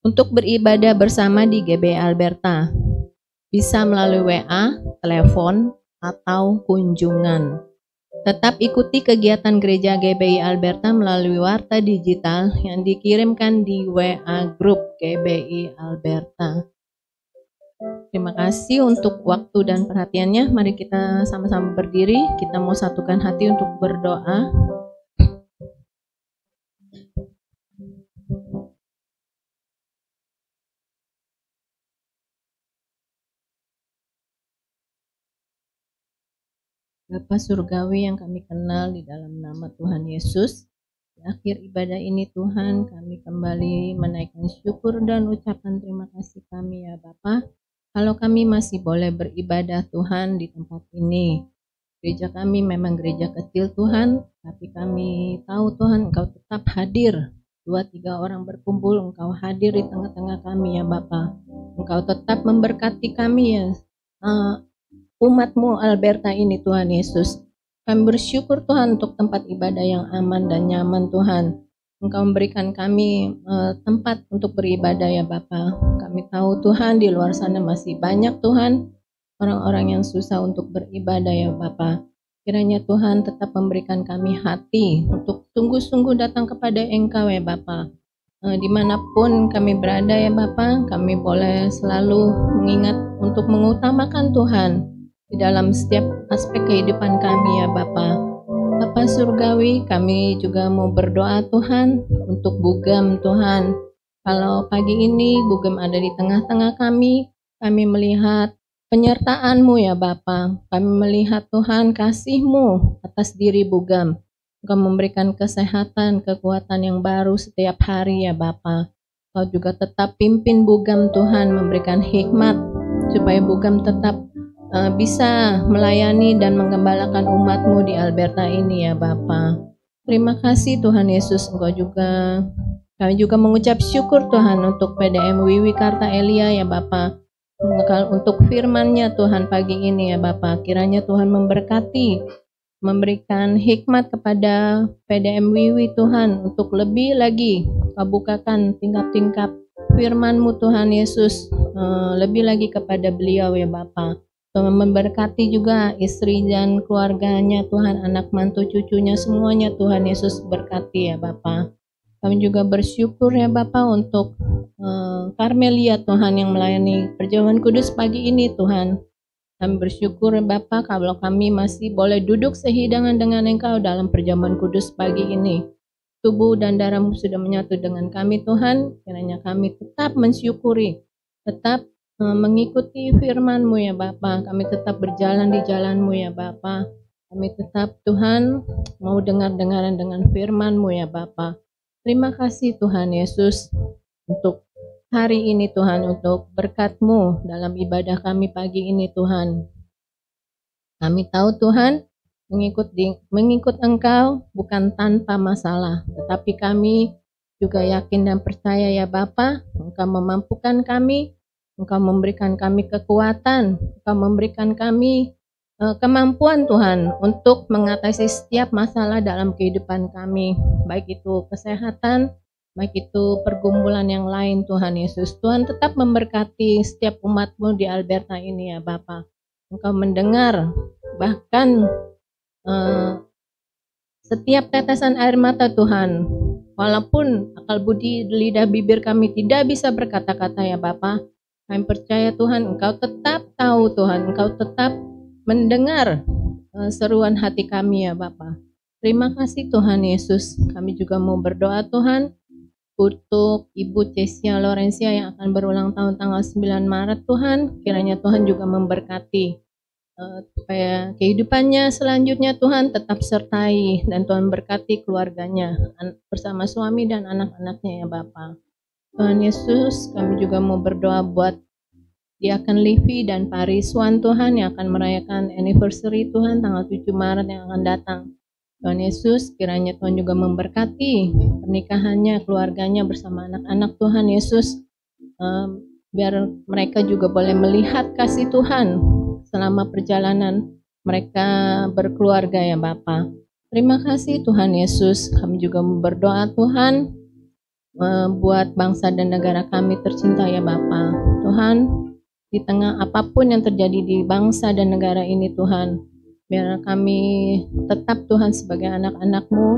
untuk beribadah bersama di GBI Alberta. Bisa melalui WA, telepon, atau kunjungan. Tetap ikuti kegiatan gereja GBI Alberta melalui warta digital yang dikirimkan di WA Group GBI Alberta. Terima kasih untuk waktu dan perhatiannya. Mari kita sama-sama berdiri. Kita mau satukan hati untuk berdoa. Bapa Surgawi yang kami kenal di dalam nama Tuhan Yesus, di akhir ibadah ini Tuhan, kami kembali menaikkan syukur dan ucapan terima kasih kami ya Bapa. Kalau kami masih boleh beribadah Tuhan di tempat ini. Gereja kami memang gereja kecil Tuhan, tapi kami tahu Tuhan Engkau tetap hadir. 2-3 orang berkumpul, Engkau hadir di tengah-tengah kami ya Bapa. Engkau tetap memberkati kami ya. umat-Mu Alberta ini Tuhan Yesus. Kami bersyukur Tuhan untuk tempat ibadah yang aman dan nyaman Tuhan. Engkau memberikan kami tempat untuk beribadah ya Bapa. Kami tahu Tuhan di luar sana masih banyak Tuhan orang-orang yang susah untuk beribadah ya Bapa. Kiranya Tuhan tetap memberikan kami hati untuk sungguh-sungguh datang kepada Engkau ya Bapa. Dimanapun kami berada ya Bapa, kami boleh selalu mengingat untuk mengutamakan Tuhan di dalam setiap aspek kehidupan kami ya Bapa. Bapa Surgawi, kami juga mau berdoa Tuhan untuk Bugam Tuhan. Kalau pagi ini Bugam ada di tengah-tengah kami melihat penyertaan-Mu ya Bapa. Kami melihat Tuhan kasih-Mu atas diri Bugam. Engkau memberikan kesehatan, kekuatan yang baru setiap hari ya Bapa. Kau juga tetap pimpin Bugam Tuhan, memberikan hikmat supaya Bugam tetap bisa melayani dan menggembalakan umat-Mu di Alberta ini ya Bapa. Terima kasih Tuhan Yesus, kami juga mengucap syukur Tuhan untuk PDM Wiwi Karta Elia ya Bapa. Untuk firman-Nya Tuhan pagi ini ya Bapa, kiranya Tuhan memberkati, memberikan hikmat kepada PDM Wiwi Tuhan untuk lebih lagi bukakan tingkap-tingkap firman-Mu Tuhan Yesus, lebih lagi kepada beliau ya Bapa. Tuhan memberkati juga istri dan keluarganya Tuhan, anak mantu cucunya semuanya Tuhan Yesus berkati ya Bapa. Kami juga bersyukur ya Bapa untuk Karmelia Tuhan yang melayani perjamuan kudus pagi ini Tuhan. Kami bersyukur Bapa kalau kami masih boleh duduk sehidangan dengan Engkau dalam perjamuan kudus pagi ini. Tubuh dan darah-Mu sudah menyatu dengan kami Tuhan, kiranya kami tetap mensyukuri, tetap mengikuti firman-Mu ya Bapa. Kami tetap berjalan di jalan-Mu ya Bapa. Kami tetap Tuhan mau dengar-dengaran dengan firman-Mu ya Bapa. Terima kasih Tuhan Yesus untuk hari ini Tuhan, untuk berkat-Mu dalam ibadah kami pagi ini Tuhan. Kami tahu Tuhan, mengikut Engkau bukan tanpa masalah, tetapi kami juga yakin dan percaya ya Bapa, Engkau memampukan kami, Engkau memberikan kami kekuatan, Engkau memberikan kami kemampuan Tuhan untuk mengatasi setiap masalah dalam kehidupan kami, baik itu kesehatan, baik itu pergumulan yang lain Tuhan Yesus. Tuhan tetap memberkati setiap umat-Mu di Alberta ini ya Bapa. Engkau mendengar bahkan setiap tetesan air mata Tuhan. Walaupun akal budi lidah bibir kami tidak bisa berkata-kata ya Bapa, kami percaya Tuhan Engkau tetap tahu Tuhan, Engkau tetap mendengar seruan hati kami ya Bapa. Terima kasih Tuhan Yesus. Kami juga mau berdoa Tuhan untuk Ibu Cesia Lorencia yang akan berulang tahun tanggal 9 Maret Tuhan. Kiranya Tuhan juga memberkati supaya kehidupannya selanjutnya Tuhan tetap sertai dan Tuhan berkati keluarganya bersama suami dan anak-anaknya ya Bapa. Tuhan Yesus, kami juga mau berdoa buat Diaken Livi dan Pak Rizwan Tuhan yang akan merayakan anniversary Tuhan tanggal 7 Maret yang akan datang. Tuhan Yesus, kiranya Tuhan juga memberkati pernikahannya, keluarganya bersama anak-anak Tuhan Yesus. Biar mereka juga boleh melihat kasih Tuhan selama perjalanan mereka berkeluarga ya Bapa. Terima kasih Tuhan Yesus. Kami juga berdoa Tuhan buat bangsa dan negara kami tercinta ya Bapa. Tuhan, di tengah apapun yang terjadi di bangsa dan negara ini Tuhan, biar kami tetap Tuhan sebagai anak-anak-Mu,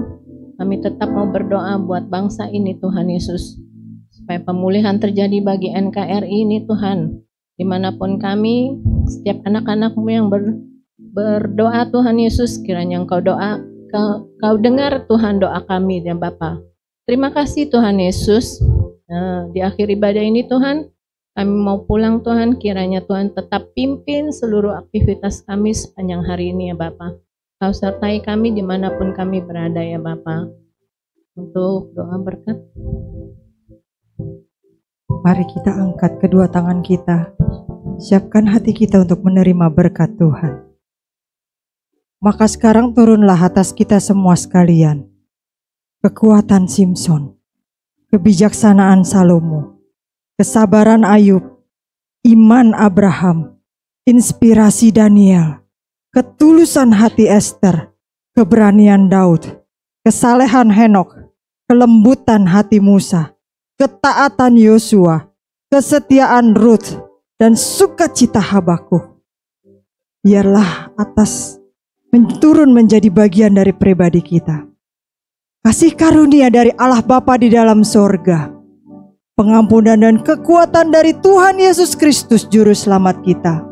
kami tetap mau berdoa buat bangsa ini Tuhan Yesus. Supaya pemulihan terjadi bagi NKRI ini Tuhan. Dimanapun kami, setiap anak-anak-Mu yang berdoa Tuhan Yesus, kiranya Engkau Kau dengar Tuhan doa kami ya Bapa. Terima kasih Tuhan Yesus. Di akhir ibadah ini Tuhan, kami mau pulang Tuhan, kiranya Tuhan tetap pimpin seluruh aktivitas kami sepanjang hari ini ya Bapa. Kau sertai kami dimanapun kami berada ya Bapa. Untuk doa berkat. Mari kita angkat kedua tangan kita. Siapkan hati kita untuk menerima berkat Tuhan. Maka sekarang turunlah atas kita semua sekalian. Kekuatan Simson, kebijaksanaan Salomo, kesabaran Ayub, iman Abraham, inspirasi Daniel, ketulusan hati Esther, keberanian Daud, kesalehan Henokh, kelembutan hati Musa, ketaatan Yosua, kesetiaan Ruth, dan sukacita Habakuk. Biarlah atas turun menjadi bagian dari pribadi kita. Kasih karunia dari Allah Bapa di dalam sorga, pengampunan dan kekuatan dari Tuhan Yesus Kristus Juru Selamat kita,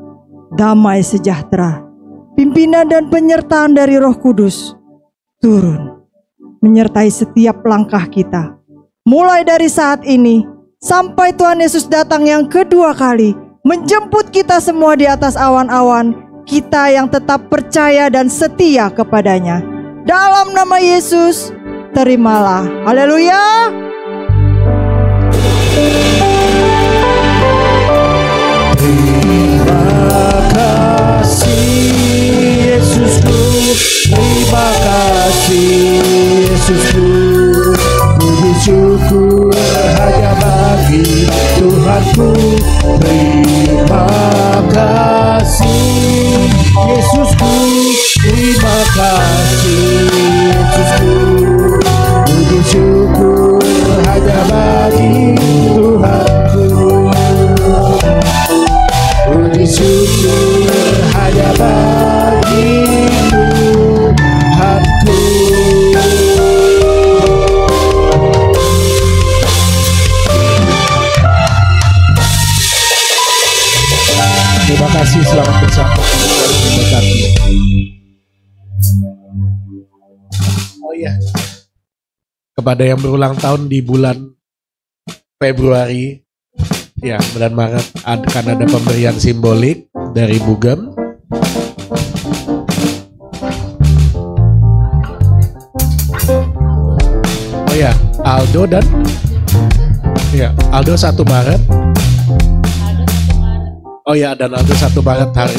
damai sejahtera, pimpinan dan penyertaan dari Roh Kudus turun menyertai setiap langkah kita, mulai dari saat ini sampai Tuhan Yesus datang yang kedua kali menjemput kita semua di atas awan-awan. Kita yang tetap percaya dan setia kepadanya. Dalam nama Yesus, terimalah. Haleluya. Terima kasih Yesusku, terima kasih Yesusku. Puji syukur hanya bagi Tuhanku. Terima kasih Yesusku, terima kasih Yesusku. Puji syukur hanya bagi Tuhanku. Puji syukur hanya bagi Tuhanku. Terima kasih, selamat bersama. Terima kasih. Oh iya, kepada yang berulang tahun di bulan Februari, ya bulan Maret, akan ada pemberian simbolik dari Bugem. Oh ya, Aldo dan ya Aldo 1 Maret. Oh ya, dan Aldo 1 Maret hari.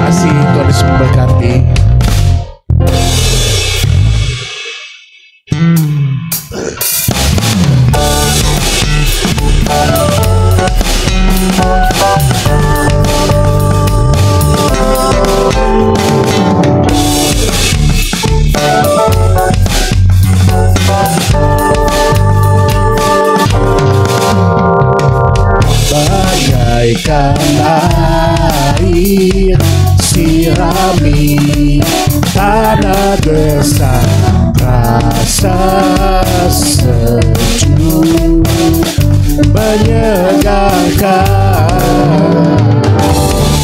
Kasih Tuhan Yesus memberkati. Bagaikan air sirami tanah gersang, rasa sejuk menyegarkan.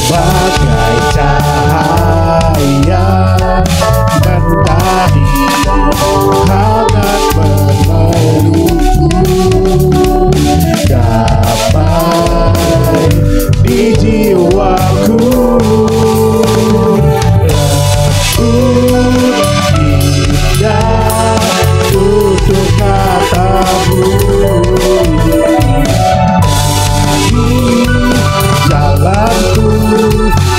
Bagai cahaya mentari hangat memelukku, damai di jiwaku, lembut indah tutur katamu. Jalanku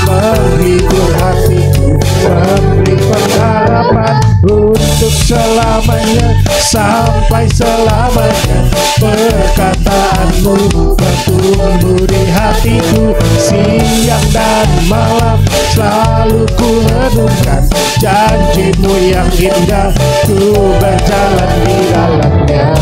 menghibur hatiku, memberi pengharapan untuk selamanya, sampai selamanya. Perkataanmu bertumbuh di hatiku, siang dan malam selalu ku renungkan. Janjimu yang indah, ku berjalan di dalamnya.